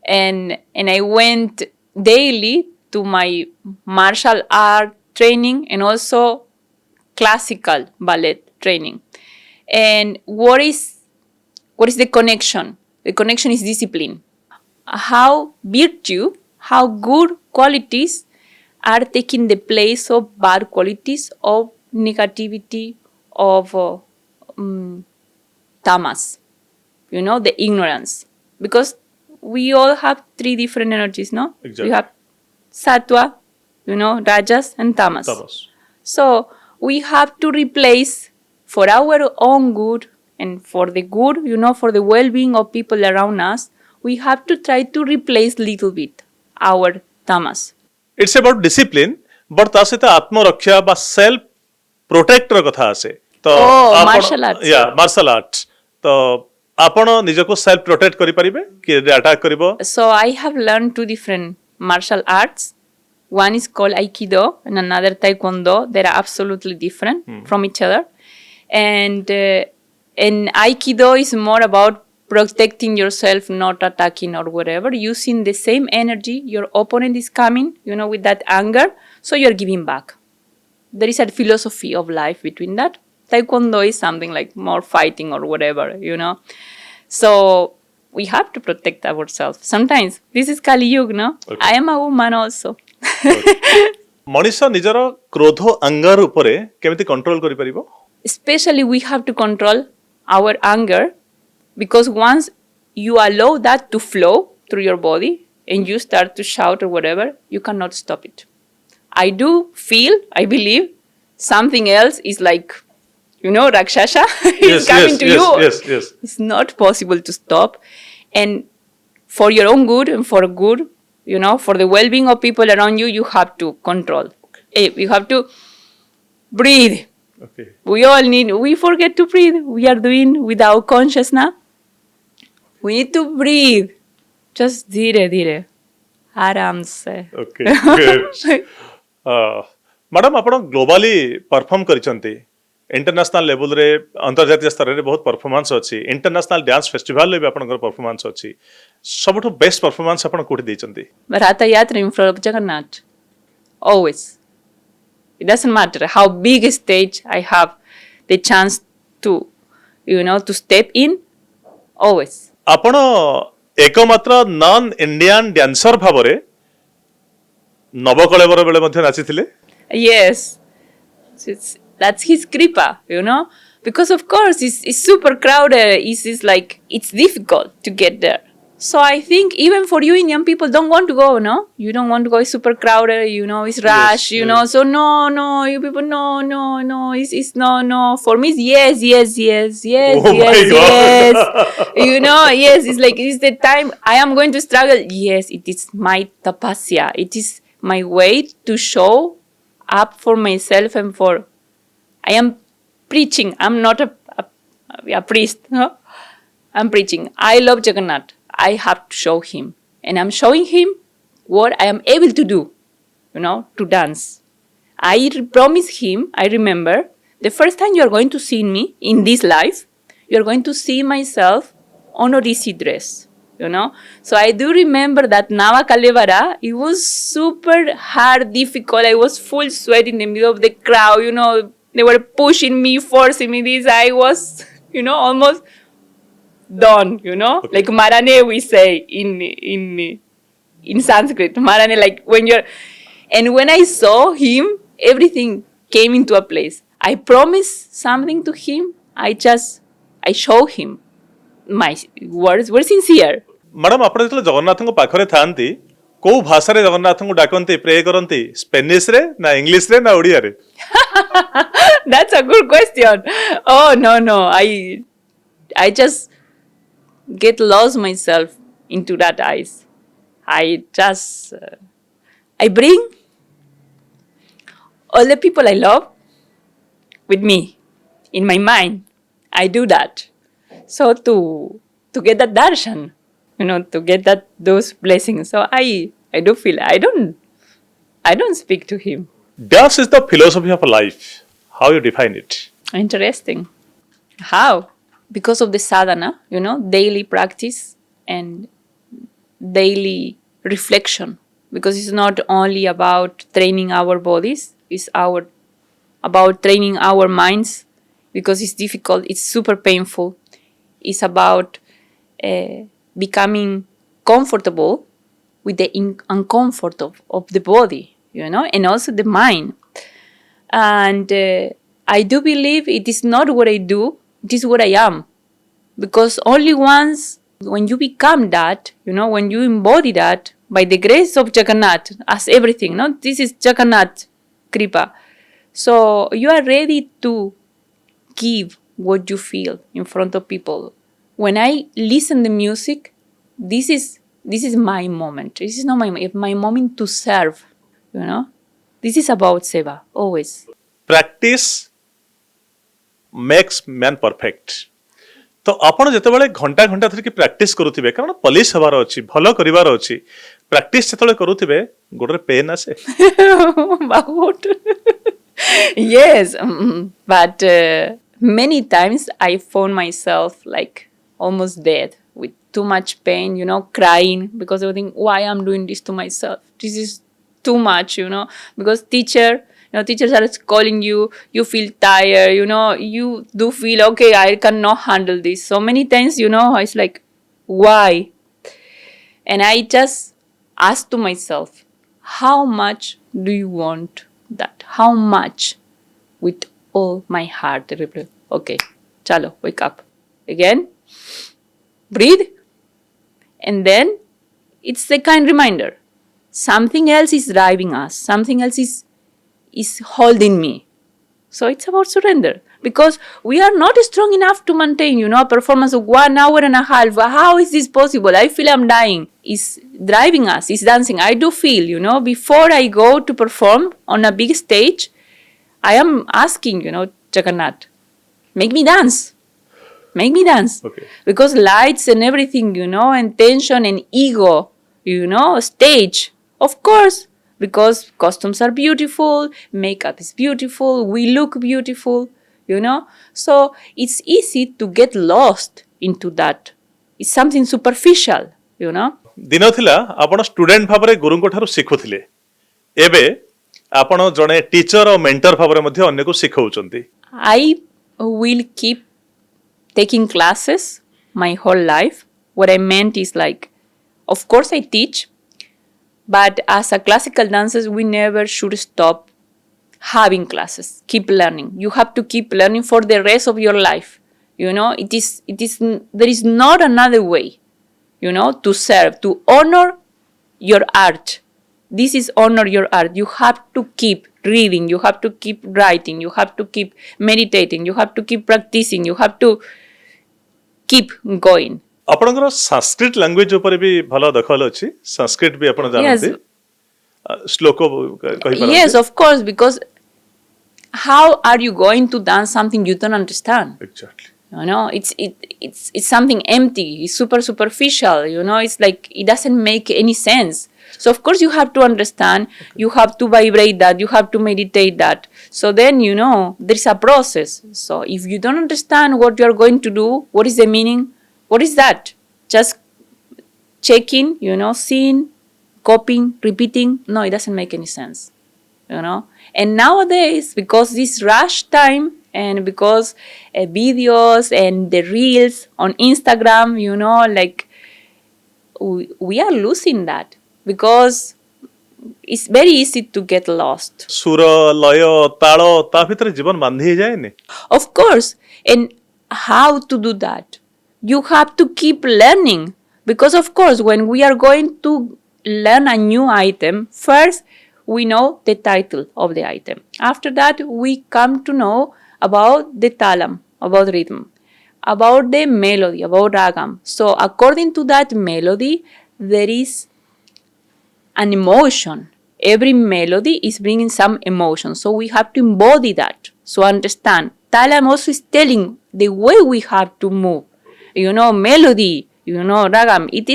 S2: and I went daily to my martial art training and also classical ballet training. And what is the connection? The connection is discipline. How virtue, how good qualities are taking the place of bad qualities, of negativity, of tamas, the ignorance. Because we all have 3 different energies, no?
S1: Exactly.
S2: We have sattva, rajas and tamas.
S1: Tamas.
S2: So we have to replace, for our own good, and for the good, for the well-being of people around us, we have to try to replace little bit our tamas.
S1: It's about discipline but ता सहित आत्मरक्षा बा self protector कथा आसे तो
S2: martial arts.
S1: या martial art तो आपण निजको सेल्फ प्रोटेक्ट करि परिबे कि attack करिवो.
S2: So I have learned two different martial arts. One is called Aikido and another Taekwondo. They are absolutely different from each other. And Aikido is more about protecting yourself, not attacking or whatever, using the same energy. Your opponent is coming, with that anger, so you're giving back. There is a philosophy of life between that. Taekwondo is something like more fighting or whatever, So we have to protect ourselves. Sometimes, this is Kali Yuga, no?
S1: Okay.
S2: I am a woman also.
S1: Manish निजर क्रोध अंगर उपरे केमिति control करि परिबो.
S2: Especially we have to control our anger, because once you allow that to flow through your body and you start to shout or whatever, you cannot stop it. I believe something else is like, Rakshasa is coming to you.
S1: Yes.
S2: It's not possible to stop. And for your own good and for good, for the well-being of people around you, you have to control. You have to breathe.
S1: Okay.
S2: We forget to breathe. We are doing without consciousness. We need to breathe. Just धीरे आराम से.
S1: Okay. Good. Madam आपण globally perform करिसंती international level रे अंतर्जातीय स्तर रे बहुत performance अछि. International dance festival रे भी आपनकर परफॉर्मेंस अछि. सबठो बेस्ट परफॉर्मेंस आपण कोठी दैचंती.
S2: Ratha Yatra in front of Jagannath. Always. It doesn't matter how big a stage I have the chance to, to step in. Always.
S1: आपण एकमात्र नॉन इंडियन डांसर भाबरे नवकलेवर बेले मध्ये नाचिथिले.
S2: Yes. That's his kripa, because of course it's super crowded. It's difficult to get there. So I think even for you Indian people don't want to go, no? You don't want to go. It's super crowded, it's rush,
S1: yes.
S2: So no, you people no. It's no. For me it's yes.
S1: Oh my God.
S2: Yes. It's like it's the time I am going to struggle. Yes, it is my tapasya. It is my way to show up for myself and for. I am preaching. I'm not a priest. No? I'm preaching. I love Jagannath. I have to show him. And I'm showing him what I am able to do, to dance. I promised him, I remember, the first time you're going to see me in this life, you're going to see myself on Odissi dress, So I do remember that Nava Kalevara, it was super hard, difficult. I was full sweat in the middle of the crowd, they were pushing me, forcing me this. I was, almost done,
S1: Okay.
S2: Like Marane we say in Sanskrit. Marane, like and when I saw him, everything came into a place. I promised something to him. I show him. My words were sincere.
S1: Madam आपण जेतले जगन्नाथ को पाखरे थांती को भाषा रे जगन्नाथ को डाकंती pray करंती Spanish रे ना English रे ना ओडिया रे.
S2: That's a good question. Oh no. I just get lost myself into that eyes. I bring all the people I love with me in my mind. I do that. So to get that darshan, to get those blessings. So I do feel I don't speak to him.
S1: Dance is the philosophy of life. How you define it?
S2: Interesting. How? Because of the sadhana, daily practice and daily reflection. Because it's not only about training our bodies, it's about training our minds. Because it's difficult, it's super painful. It's about becoming comfortable with the uncomfort of the body, and also the mind. And I do believe it is not what I do, it is what I am. Because only once, when you become that, when you embody that, by the grace of Jagannath, as everything, this is Jagannath Kripa. So you are ready to give what you feel in front of people. When I listen the music, this is my moment. This is not my moment to serve, you know. This is about seva, always.
S1: practice makes man perfect. तो आपण जेतेबेले घंटा घंटा धरिकी practice करूथिबे कारण polish हबार अछि भलो करिवार अछि practice जेतेबेले करूथिबे गोडरे pen आसे
S2: About yes, but many times I found myself like almost dead with too much pain, crying because I think why I'm doing this to myself. This is too much, because teachers are calling you, you feel tired, you do feel, okay, I cannot handle this. So many times, it's like, why? And I just ask to myself, how much do you want that? How much? With all my heart. Okay, chalo, wake up. Again, breathe. And then it's the kind reminder. Something else is driving us. Something else is holding me. So it's about surrender. Because we are not strong enough to maintain, a performance of 1 hour and a half. How is this possible? I feel I'm dying. It's driving us. It's dancing. I do feel, before I go to perform on a big stage, I am asking, Jagannath, make me dance. Make me dance.
S1: Okay.
S2: Because lights and everything, and tension and ego, stage. Of course, because costumes are beautiful, makeup is beautiful, we look beautiful, So it's easy to get lost into that. It's something superficial,
S1: दिन थिला आपण student भाबरे गुरुंको ठारू सिखुथिले एबे आपण जणे teacher और mentor भाबरे मध्ये अन्य को सिखौचंती
S2: I will keep taking classes my whole life. What I meant is like, of course I teach, but as a classical dancers, we never should stop having classes. Keep learning. You have to keep learning for the rest of your life. There is not another way, to serve, to honor your art. This is honor your art. You have to keep reading. You have to keep writing. You have to keep meditating. You have to keep practicing. You have to keep going.
S1: आपणकर Sanskrit language ऊपर भी भलो दखल अछि संस्कृत भी आपण जानते श्लोक कहि परते
S2: Yes, of course, because how are you going to dance something you don't understand?
S1: Exactly.
S2: It's something empty. It's super superficial. It's like it doesn't make any sense. So of course you have to understand. Okay. You have to vibrate that. You have to meditate that. So then there is a process. So if you don't understand what you are going to do, what is the meaning? What is that? Just checking, seeing, copying, repeating. No, it doesn't make any sense. And nowadays, because this rush time and because videos and the reels on Instagram, like we are losing that because it's very easy to get lost.
S1: Sura, laya, talo, ta bhitere jiban bandhi jayeni.
S2: Of course. And how to do that? You have to keep learning because, of course, when we are going to learn a new item, first we know the title of the item. After that, we come to know about the talam, about rhythm, about the melody, about ragam. So according to that melody, there is an emotion. Every melody is bringing some emotion. So we have to embody that. So understand. Talam also is telling the way we have to move. Melody, ragam. It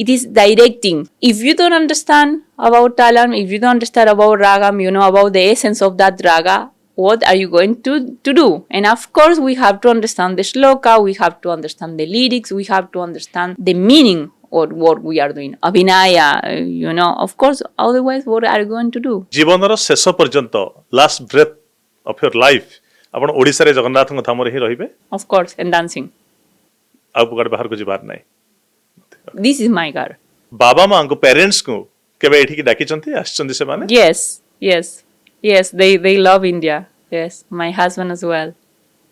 S2: is directing. If you don't understand about talam, if you don't understand about ragam, about the essence of that raga, what are you going to do? And of course, we have to understand the shloka, we have to understand the lyrics, we have to understand the meaning of what we are doing. Abhinaya, of course, otherwise, what are you going to do?
S1: जीवनर शेष पर्यंत last breath of your life आपण ओडिसा रे जगन्नाथ धाम रे ही रहिबे
S2: Of course, and dancing.
S1: आ कुआडे बाहर को जिबार नै
S2: This is my car.
S1: बाबा मां को पेरेंट्स को केबे एठी की डाकी चंती आछचंदी से माने
S2: Yes, they love India. Yes, my husband as well.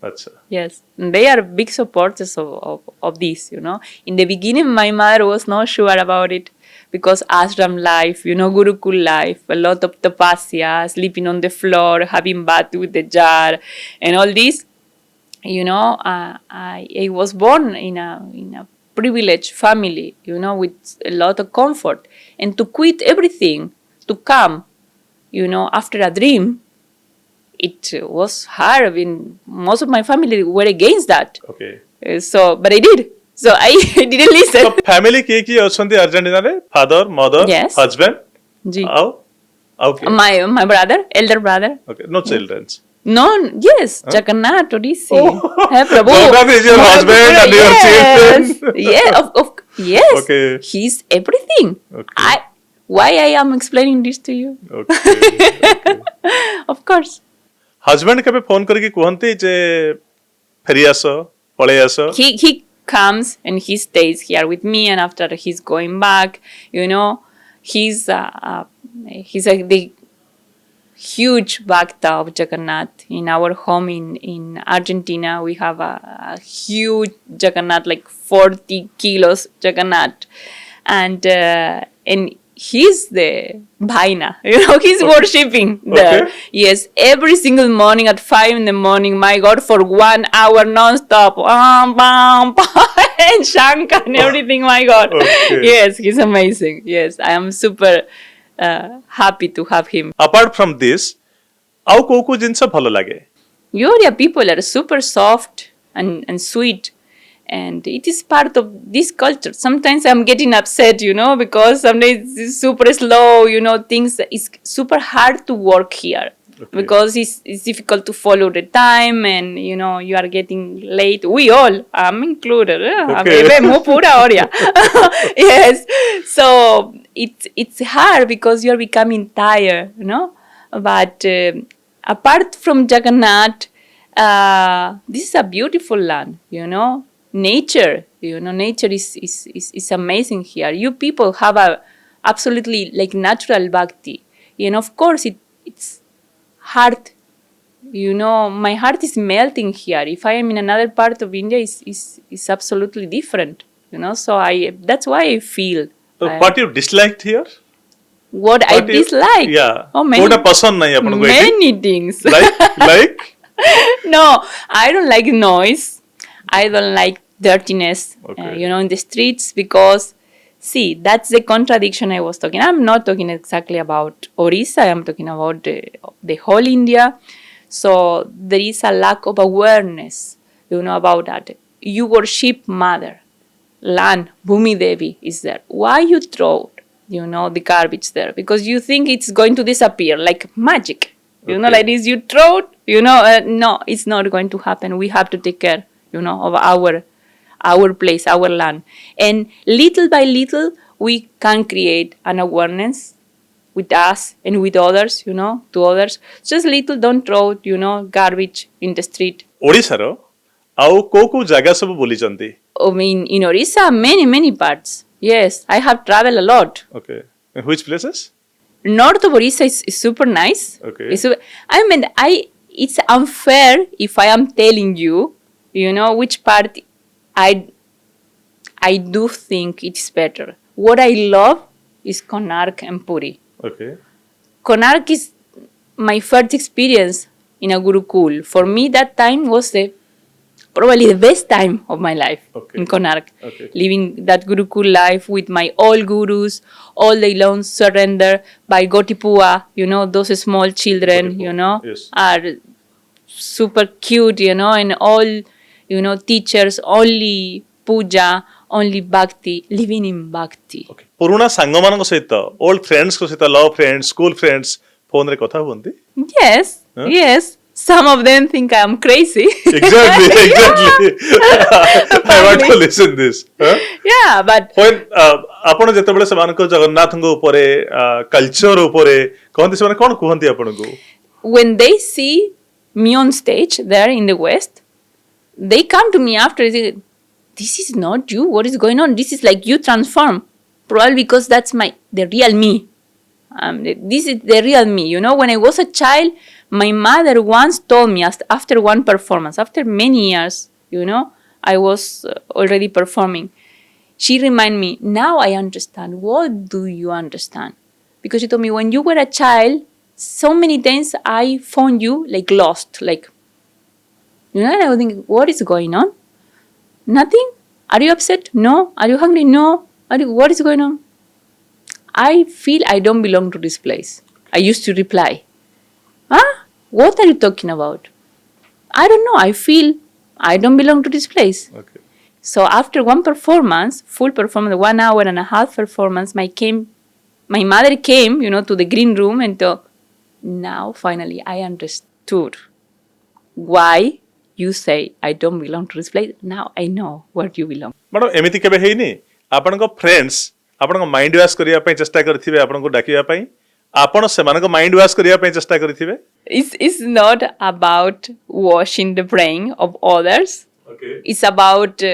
S1: अच्छा
S2: Yes, and they are big supporters of this, In the beginning, my mother was not sure about it because ashram life, Gurukul life, a lot of tapasya, sleeping on the floor, having bath with the jar, and all this. I was born in a privileged family, with a lot of comfort, and to quit everything to come, after a dream, it was hard. I mean, most of my family were against that.
S1: Okay.
S2: But I did. So I didn't listen.
S1: So family kiଏ ଅଛନ୍ତି Argentina ରେ? Father, mother,
S2: Yes.
S1: husband,
S2: Ji.
S1: Okay.
S2: My brother, elder brother.
S1: Okay, no children.
S2: No, yes, Jagannath, Odissi. Hey, Prabhu.
S1: Jagannath is your husband and your children.
S2: Yeah, yes.
S1: Okay.
S2: He's everything.
S1: Okay.
S2: Why I am explaining this to you?
S1: Okay.
S2: Of course.
S1: Husband କେବେ phone କରିକି କୁହନ୍ତି ଯେ ଫେରି ଆସ ପଳେଇ ଆସ?
S2: He comes and he stays here with me, and after he's going back, he's the huge bhakta of Jagannath. In our home in Argentina, we have a huge Jagannath, like 40 kilos Jagannath, and he's the bhaina, he's worshipping there.
S1: Okay.
S2: Yes, every single morning at 5 in the morning, my God, for 1 hour non-stop, and Shankar and everything, my God.
S1: Okay.
S2: Yes, he's amazing. Yes, I am super happy to have him.
S1: Apart from this, ଆଉ କୋଉ କୋଉ ଜିନିଷ ଭଲ ଲାଗେ?
S2: Your people are super soft and sweet. And it is part of this culture. Sometimes I'm getting upset, because sometimes it's super slow, things, it's super hard to work here. Okay. Because it's difficult to follow the time, and you are getting late. We all, I'm included.
S1: Okay.
S2: Yes. So it's hard because you are becoming tired, But apart from Jagannath, this is a beautiful land, Nature, nature is amazing here. You people have a absolutely like natural bhakti. Of course it's hard. My heart is melting here. If I am in another part of India, is absolutely different. So that's why I feel.
S1: What you disliked here?
S2: What I dislike?
S1: Yeah.
S2: Oh,
S1: Kota पसंद नहीं आपको
S2: many things.
S1: Like?
S2: No, I don't like noise. I don't like dirtiness,
S1: Okay.
S2: In the streets, because, see, that's the contradiction I was talking. I'm not talking exactly about Odisha. I'm talking about the whole India. So there is a lack of awareness, about that. You worship Mother, land, Bhumi Devi is there. Why you throw, the garbage there? Because you think it's going to disappear like magic.
S1: Okay.
S2: Like this, you throw it, no, it's not going to happen. We have to take care, of our place, our land. And little by little, we can create an awareness with us and with others, to others. Just little, don't throw, garbage in the street.
S1: ଓଡ଼ିଶାର ଆଉ କୋଉ କୋଉ ଜାଗା ସବୁ ବୁଲିଛନ୍ତି?
S2: I mean, in Odisha, many parts. Yes, I have traveled a lot.
S1: Okay. In which places?
S2: North of Odisha is super nice.
S1: Okay.
S2: It's unfair if I am telling you, which part I do think it's better. What I love is Konark and Puri.
S1: Okay.
S2: Konark is my first experience in a Gurukul. For me, that time was probably the best time of my life in Konark.
S1: Okay.
S2: Living that Gurukul life with my all gurus, all day long surrender by Gotipua, those small children,
S1: Yes.
S2: are super cute, and all, teachers, only puja, only bhakti, living in bhakti.
S1: Okay. ପୁରୁଣା ସାଙ୍ଗମାନଙ୍କ ସହିତ old friends ଙ୍କ ସହିତ love friends, school friends phone ରେ କଥା ହୁଅନ୍ତି?
S2: Yes,
S1: Huh?
S2: yes. Some of them think I am crazy.
S1: Exactly. I want to listen this. Huh?
S2: Yeah, but
S1: When ଆପଣ ଯେତେବେଳେ ସେମାନଙ୍କ ଜଗନ୍ନାଥଙ୍କ ଉପରେ କଲଚର ଉପରେ କହନ୍ତି ସେମାନେ କଣ କୁହନ୍ତି ଆପଣଙ୍କୁ?
S2: when they see me on stage there in the West, they come to me after and say, this is not you. What is going on? This is like you transform. Probably because that's the real me. This is the real me. When I was a child, my mother once told me after one performance, after many years, I was already performing. She reminded me, now I understand. What do you understand? Because she told me, when you were a child, so many times I found you like lost, like And I was thinking, what is going on? Nothing. Are you upset? No. Are you hungry? No. What is going on? I feel I don't belong to this place. I used to reply, huh? What are you talking about? I don't know. I feel I don't belong to this place.
S1: Okay.
S2: So after one performance, full performance, 1.5 hour performance, my mother came, to the green room and thought, now finally I understood why you say I don't belong to this place. Now I know where you belong.
S1: Madam एमिति केबे हेइनी आपनको friends आपनको mind wash करिया पई चेष्टा करथिबे आपनको डाकिया पई आपण सेमानको माइंड वॉश करिया पई चेष्टा करथिबे
S2: It's not about washing the brain of others.
S1: Okay
S2: It's about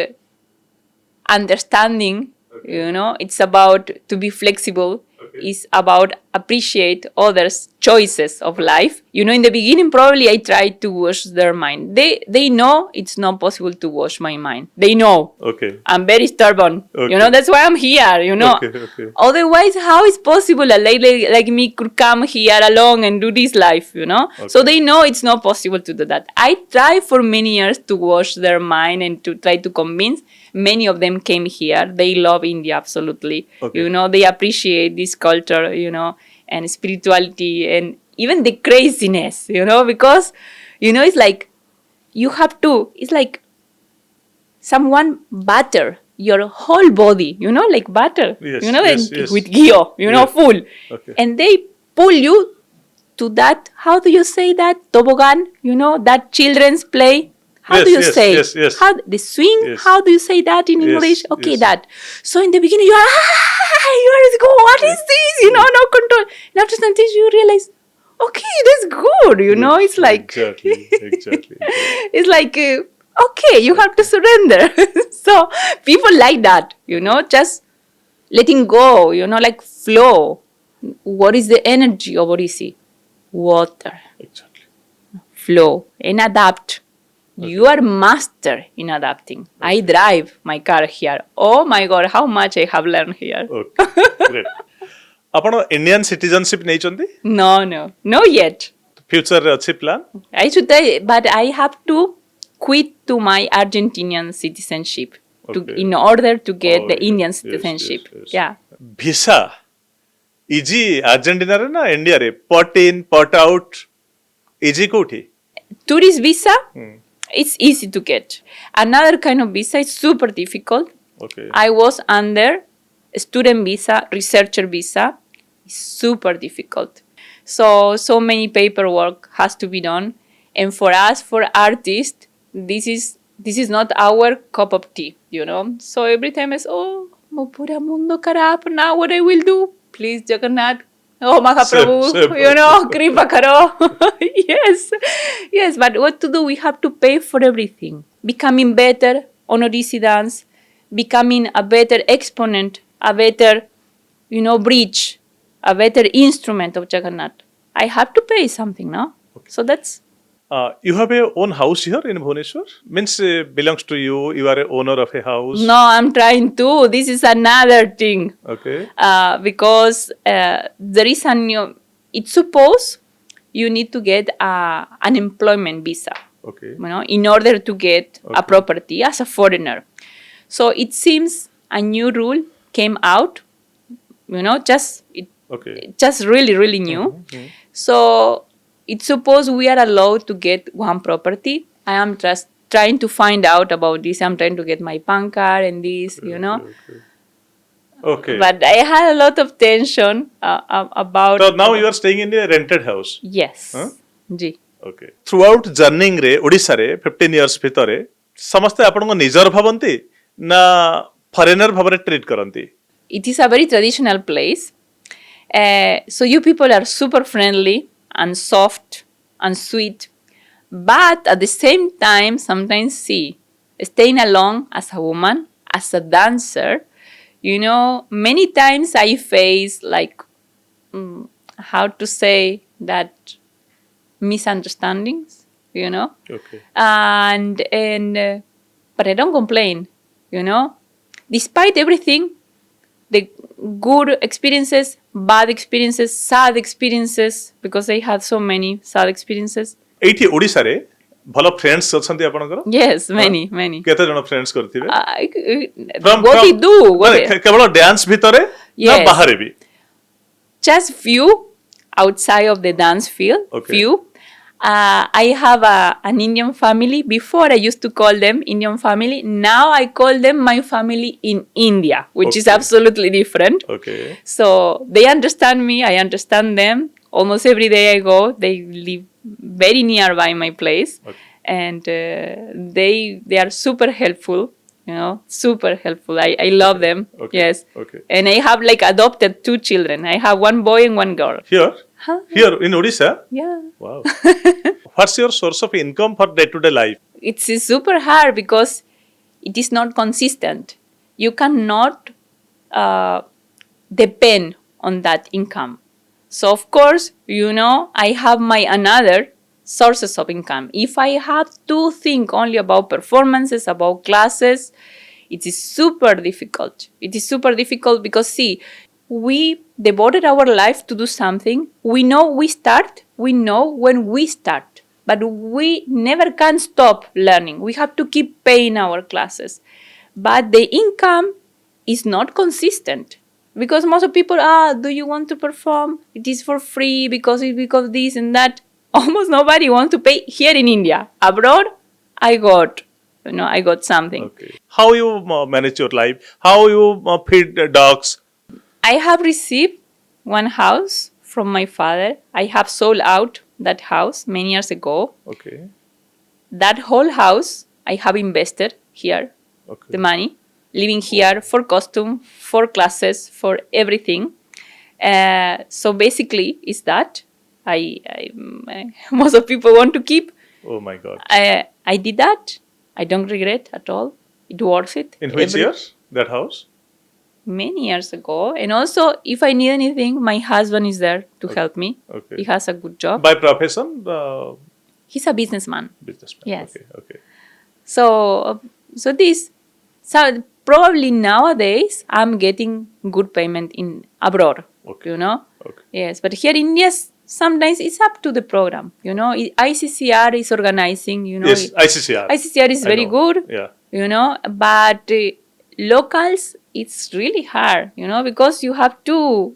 S2: understanding, it's about to be flexible.
S1: Okay.
S2: It's about appreciate others' choices of life. In the beginning, probably I tried to wash their mind. They know it's not possible to wash my mind. They know.
S1: Okay
S2: I'm very stubborn.
S1: Okay.
S2: That's why I'm here,
S1: Okay.
S2: Otherwise, how is possible a lady like me could come here alone and do this life, So they know it's not possible to do that. I tried for many years to wash their mind and to try to convince. Many of them came here. They love India, absolutely.
S1: Okay.
S2: They appreciate this culture, and spirituality and even the craziness, because, it's like you have to, it's like someone butter your whole body, like butter,
S1: Yes,
S2: and
S1: yes.
S2: with ghee,
S1: Yes.
S2: full.
S1: Okay.
S2: And they pull you to that, how do you say that? Toboggan, that children's play. How
S1: Yes,
S2: do you
S1: yes,
S2: say?
S1: yes.
S2: How the swing?
S1: Yes.
S2: How do you say that in
S1: Yes,
S2: English? Okay,
S1: yes.
S2: that. So in the beginning you are, what is this? No control. And after some things you realize, okay, that's good. It's like
S1: exactly.
S2: it's like okay, you have to surrender. So people like that, just letting go, like flow. What is the energy of Odissi? Water,
S1: Exactly.
S2: flow, and adapt. You are master in adapting. I drive my car here. Oh my God, how much I have learned here.
S1: Okay. Great. आपण Indian citizenship नै चंदी
S2: No yet.
S1: Future रे अछि plan
S2: I should tell you, but I have to quit to my Argentinian citizenship
S1: Okay.
S2: in order to get
S1: Oh,
S2: the
S1: yes,
S2: Indian
S1: yes,
S2: citizenship.
S1: yes.
S2: Yeah.
S1: Visa easy Argentina रे ना India रे पट इन पट out easy कोठी
S2: Tourist visa, it's easy to get. Another kind of visa is super difficult.
S1: Okay
S2: I was under student visa, researcher visa. It's super difficult. So many paperwork has to be done. And for us, for artists, this is not our cup of tea, So every time I say, oh, Mapura Mundo Karap, now what I will do? Please, Jagannath. Oh, Mahaprabhu,
S1: Save-
S2: Kripa Karo. Yes, but what to do? We have to pay for everything. Becoming better on Odissi dance, becoming a better exponent, a better, bridge, a better instrument of Jagannath. I have to pay something, no? So that's,
S1: you have a own house here in Bhubaneswar means belongs to you are a owner of a house
S2: no, I'm trying to. This is another thing.
S1: okay
S2: Because there is it's suppose you need to get an employment visa,
S1: okay
S2: in order to get a
S1: Okay.
S2: property as a foreigner. So it seems a new rule came out,
S1: okay
S2: just really, really new. So it's suppose we are allowed to get one property. I am just trying to find out about this. I'm trying to get my PAN card and this,
S1: okay
S2: But I had a lot of tension about.
S1: so now you are staying in a rented house
S2: Yes.
S1: Huh?
S2: Ji.
S1: Okay through out journeying रे ओडिसा रे 15 years भितरे समस्ते आपनको निजर भाबंती ना foreigner भाबरे treat करंती
S2: It is a very traditional place. So you people are super friendly and soft and sweet. But at the same time, sometimes staying alone as a woman, as a dancer, many times I face like, how to say that, misunderstandings,
S1: okay
S2: and but I don't complain, despite everything, the good experiences, bad experiences, sad experiences, because I had so many sad experiences.
S1: एठी ओडिसा रे ଭଲ friends ଅଛନ୍ତି ଆପଣଙ୍କର?
S2: Yes, many.
S1: କେତେ ଜଣ friends କରିଥିବେ?
S2: What we do,
S1: କେବଳ dance ଭିତରେ ନା
S2: Yes.
S1: ବାହାରେ ବି?
S2: just few outside of the dance field.
S1: Okay.
S2: Few. I have an Indian family. Before I used to call them Indian family. Now I call them my family in India, which is
S1: Okay.
S2: absolutely different.
S1: Okay.
S2: So they understand me. I understand them. Almost every day I go. They live very nearby my place,
S1: Okay.
S2: and they are super helpful. Super helpful. I love them.
S1: Okay.
S2: Yes.
S1: Okay.
S2: And I have like adopted 2 children. I have 1 boy and 1 girl.
S1: Here?
S2: Huh?
S1: Here in Odisha?
S2: Yeah.
S1: Wow. What's your source of income for day-to-day life?
S2: It's super hard because it is not consistent. You cannot depend on that income. So of course, I have my another sources of income. If I have to think only about performances, about classes, it is super difficult. It is super difficult because see, we devoted our life to do something. We know we know when we start, but we never can stop learning. We have to keep paying our classes. But the income is not consistent. Because most of people, do you want to perform? It is for free because this and that. Almost nobody wants to pay here in India. Abroad, I got something.
S1: Okay. How you manage your life? How you feed dogs?
S2: I have received one house from my father. I have sold out that house many years ago.
S1: Okay.
S2: That whole house, I have invested here,
S1: Okay.
S2: the money, living here for costume, for classes, for everything. So basically, is that I most of people want to keep.
S1: Oh my God.
S2: I did that. I don't regret at all. It worth it.
S1: In which years? That house?
S2: Many years ago. And also, if I need anything, my husband is there to help me.
S1: Okay.
S2: He has a good job.
S1: By profession?
S2: He's a businessman.
S1: Businessman.
S2: Yes.
S1: Okay.
S2: So probably nowadays I'm getting good payment in abroad.
S1: Okay. Okay.
S2: Yes, but here in India, sometimes it's up to the program. ICCR is organizing.
S1: Yes, ICCR.
S2: ICCR is
S1: I
S2: very
S1: know.
S2: good.
S1: Yeah.
S2: But locals, it's really hard. Because you have to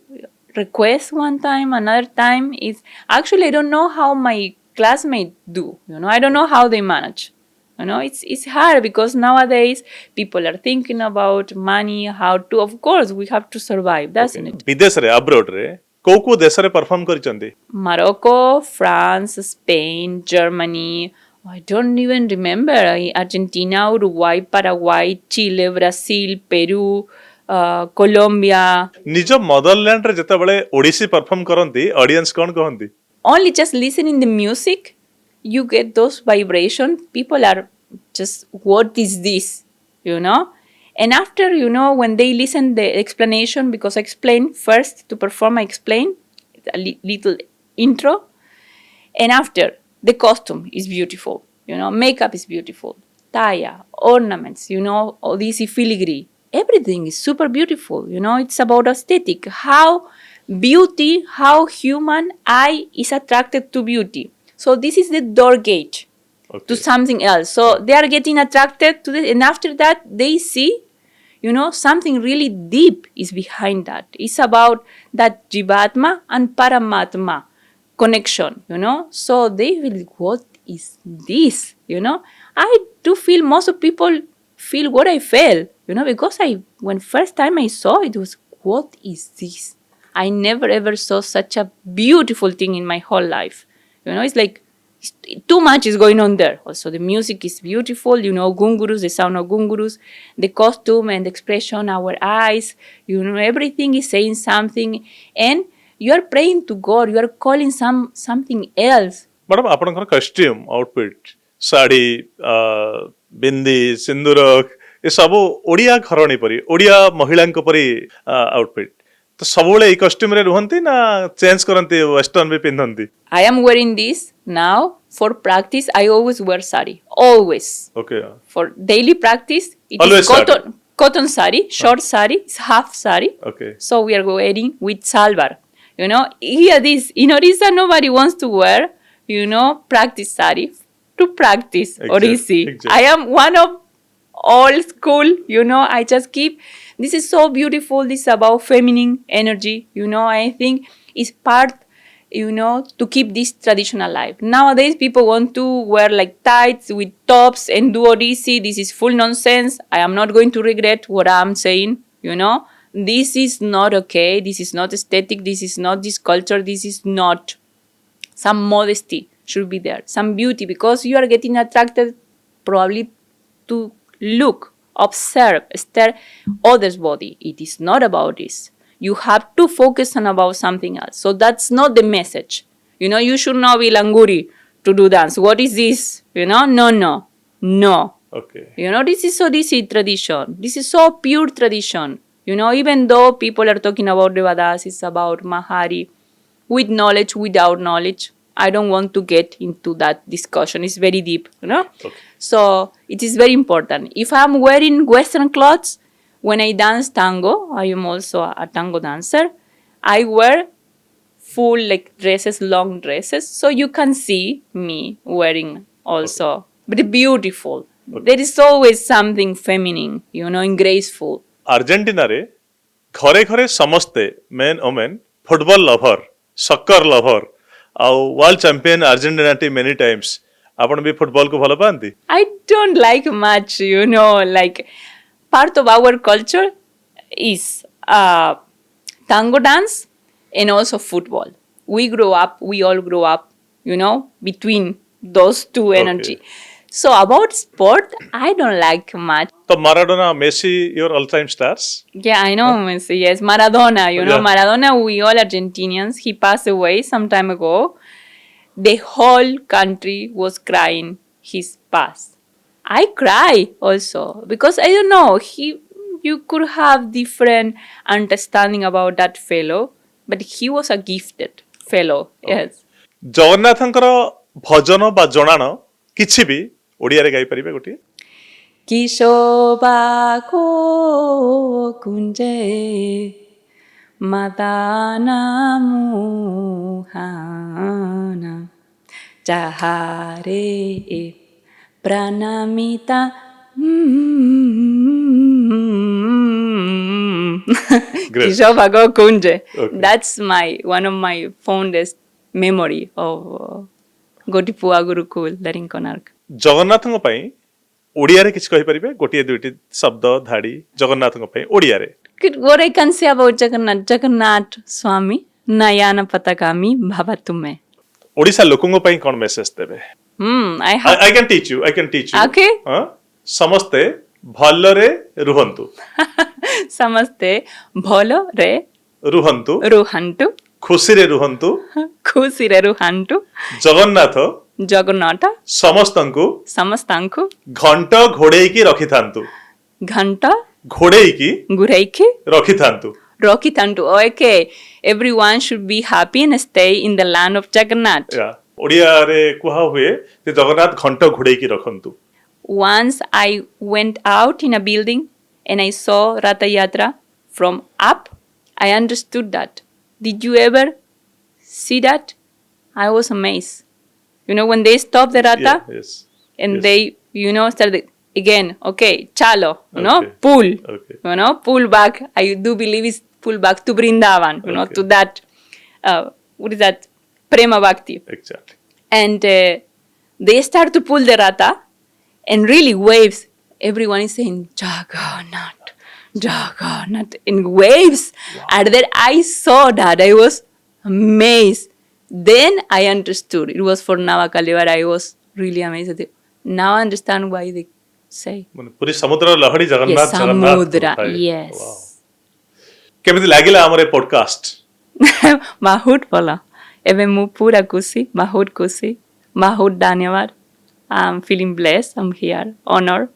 S2: request one time, another time. It's actually I don't know how my classmates do. I don't know how they manage. It's hard because nowadays people are thinking about money, how to. Of course, we have to survive, doesn't it?
S1: ବିଦେଶରେ abroad ରେ କୋଉ ଦେଶରେ perform କରିଛନ୍ତି?
S2: Morocco, France, Spain, Germany. I don't even remember. Argentina, Uruguay, Paraguay, Chile, Brazil, Peru, Colombia.
S1: ନିଜ ମଦରଲ୍ୟାଣ୍ଡ ରେ ଯେତେବେଳେ Odissi perform କରନ୍ତି audience କଣ କହନ୍ତି?
S2: Only just listening the music, you get those vibrations. People are just, what is this? And after, when they listen the explanation, because I explain first to perform, I explain a little intro. And after, the costume is beautiful. Makeup is beautiful. Taya, ornaments, Odissi filigree. Everything is super beautiful. It's about aesthetic. How human eye is attracted to beauty. So this is the door gate to something else. So they are getting attracted to this, and after that they see, something really deep is behind that. It's about that Jivatma and Paramatma connection, So they will, what is this? I do feel most of people feel what I felt, because when first time I saw it was, what is this? I never ever saw such a beautiful thing in my whole life. It's like too much is going on there. Also, the music is beautiful, gungurus, the sound of gungurus, the costume and the expression, our eyes, everything is saying something. And you are praying to God, you are calling something else.
S1: Madam, ଆପଣଙ୍କର costume, outfit, ଶାଢ଼ୀ, ବିନ୍ଦି, ସିନ୍ଦୁର ଏ ସବୁ ଓଡ଼ିଆ ଘରଣୀ ପରି, ଓଡ଼ିଆ ମହିଳାଙ୍କ ପରି outfit. ତ ସବୁବେଳେ ଏଇ costume ରେ ରୁହନ୍ତି ନା ଚେଞ୍ଜ କରନ୍ତି, western ବି ପିନ୍ଧନ୍ତି?
S2: I am wearing this now for practice. I always wear sari. Always.
S1: Okay.
S2: For daily practice, it
S1: Always
S2: is cotton sari, short sari, it's half sari.
S1: Okay.
S2: So we are wearing with salwar. Here in Odisha, nobody wants to wear, practice sari. to practice Odissi.
S1: exactly.
S2: I am one of old school, I just keep, this is so beautiful, this is about feminine energy, I think it's part, to keep this tradition alive. Nowadays, people want to wear like tights with tops and do Odissi. This is full nonsense. I am not going to regret what I'm saying, This is not okay. This is not aesthetic. This is not this culture. This is not. Some modesty should be there, some beauty, because you are getting attracted probably to look, observe, stare others' body. It is not about this. You have to focus on about something else. So that's not the message. You should not be languri to do dance. What is this? No.
S1: Okay.
S2: This is Odissi tradition. This is so pure tradition. Even though people are talking about Devadas, it's about Mahari, with knowledge, without knowledge. I don't want to get into that discussion. It's very deep,
S1: Okay.
S2: So it is very important. If I'm wearing Western clothes, when I dance tango, I am also a tango dancer. I wear full like dresses, long dresses, so you can see me wearing also. But beautiful. There is always something feminine, and graceful.
S1: ଆର୍ଜେଣ୍ଟିନାରେ ଘରେ ଘରେ ସମସ୍ତେ men women football lover soccer lover ଆଉ world champion Argentina team many times ଆପଣ ବି ଫୁଟବଲକୁ ଭଲ ପାଆନ୍ତି?
S2: I don't like much, like part of our culture is tango dance and also football. We all grow up, between those two energy. So about sport, I don't like much.
S1: ତ Maradona Messi your all time stars?
S2: Yeah, I know Messi. Yes, Maradona.
S1: Yeah.
S2: Maradona. We all Argentinians. He passed away some time ago. The whole country was crying his pass. I cry also because I don't know. You could have different understanding about that fellow, but he was a gifted fellow. Yes.
S1: ଜଗନ୍ନାଥଙ୍କର ଭଜନ ବା ଜଣାଣ କିଛି ବି ଓଡ଼ିଆରେ ଗାଇପାରିବେ ଗୋଟିଏ?
S2: କି ଶୋଭା କୋ କୁଞ୍ଜେ ମାଦାନା ମୁହାନା ଚାହାରେ ପ୍ରାଣମିତା କି ଶୋଭା କୋ କୁଞ୍ଜେ. That's one of my fondest memory of Gotipua Gurukul, Darinkonark.
S1: ଜଗନ୍ନାଥଙ୍କ ପାଇଁ ଓଡ଼ିଆରେ କିଛି କହିପାରିବେ? ଗୋଟିଏ ଦୁଇଟି ଶବ୍ଦ ଧାଡ଼ି ଜଗନ୍ନାଥଙ୍କ ପାଇଁ ଓଡ଼ିଆରେ?
S2: What I can say about Jagannath Swami, Nayana Patakami, Bhavatume.
S1: Odisha ଲୋକଙ୍କ ପାଇଁ କ'ଣ ମେସେଜ ଦେବେ? I can teach you.
S2: Okay.
S1: ସମସ୍ତେ ଭଲରେ ରୁହନ୍ତୁ.
S2: ସମସ୍ତେ ଭଲରେ ରୁହନ୍ତୁ. ଖୁସିରେ ରୁହନ୍ତୁ. ଜଗନ୍ନାଥ
S1: ସମସ୍ତଙ୍କୁ ଘଣ୍ଟ ଘୋଡେଇକି ରଖିଥାନ୍ତୁ.
S2: Okay, everyone should be happy and stay in the land of Jagannath.
S1: ଓଡ଼ିଆରେ କୁହା ହୁଏ ଯେ ଜଗନ୍ନାଥ ଘଣ୍ଟ ଘୋଡେଇକି ରଖନ୍ତୁ.
S2: Once I went out in a building and I saw Ratha Yatra from up. I understood that. Did you ever see that? I was amazed. When they stop the Ratha and they, started again, okay, chalo, pull, pull back. I do believe it's pull back to Vrindavan, to that, what is that? Prema Bhakti.
S1: Exactly.
S2: And they start to pull the Ratha and really waves. Everyone is saying, Jagannath, in waves. Wow. And then I saw that. I was amazed. Then I understood. It was for Navakali where I was really amazed. Now I understand why they say.
S1: Puri samudra lahari Jagannath.
S2: Yes, samudra. Yes.
S1: Wow. କେମିତି ଲାଗିଲା ଆମର ଏ podcast?
S2: ବହୁତ ଭଲ. ଏବେ ମୁଁ ପୁରା ଖୁସି, ବହୁତ ଖୁସି, ବହୁତ ଧନ୍ୟବାଦ. I'm feeling blessed. I'm here, honored.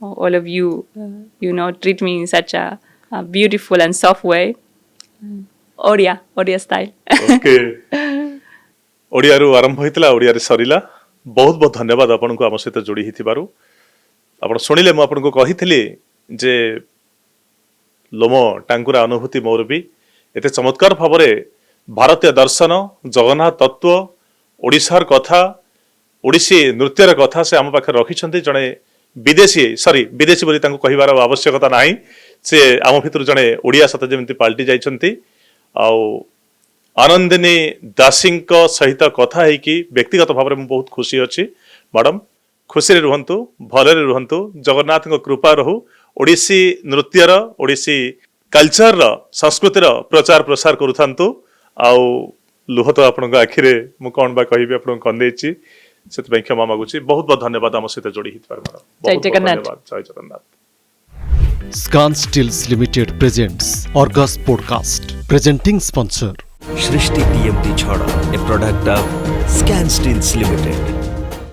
S2: All of you, treat me in such a beautiful and soft way. Odia style.
S1: Okay. ଓଡ଼ିଆରୁ ଆରମ୍ଭ ହୋଇଥିଲା, ଓଡ଼ିଆରେ ସରିଲା. ବହୁତ ବହୁତ ଧନ୍ୟବାଦ ଆପଣଙ୍କୁ ଆମ ସହିତ ଯୋଡ଼ି ହେଇଥିବାରୁ. ଆପଣ ଶୁଣିଲେ ମୁଁ ଆପଣଙ୍କୁ କହିଥିଲି ଯେ ଲୋମ ଟାଙ୍କୁରା ଅନୁଭୂତି ମୋର ବି ଏତେ ଚମତ୍କାର ଭାବରେ ଭାରତୀୟ ଦର୍ଶନ, ଜଗନ୍ନାଥ ତତ୍ତ୍ୱ, ଓଡ଼ିଶାର କଥା, ओडिसी नृत्यर कथा से आम पाखे रखिछन्ति जणे विदेशी बोली तांको कहिबार आवश्यकता नाही से आम भितर जणे ओडिया सत जेमिति पाल्टी जाइछन्ति आउ आनंदिनी दासी सहित कथा है कि व्यक्तिगत भाव में बहुत खुशी अच्छी मैडम खुशी रुहंतु भलरे रुहंतु जगन्नाथ कृपा रहू ओडिसी नृत्यर ओडिसी कल्चर संस्कृतिर प्रचार प्रसार करूथांतु आउ लुह तो आपण आखिरे मु कौन बा कहिबे आपण कंदेछि से क्षमा मागुची बहुत बहुत धन्यवाद आम सहित जोड़ी हितबार
S2: जय जगन्नाथ।
S1: जय Jagannath.
S3: Scan Stills Limited presents Argus Podcast. Presenting sponsor
S4: Shrishti TMT Chhada, a product of Scan Stills Limited.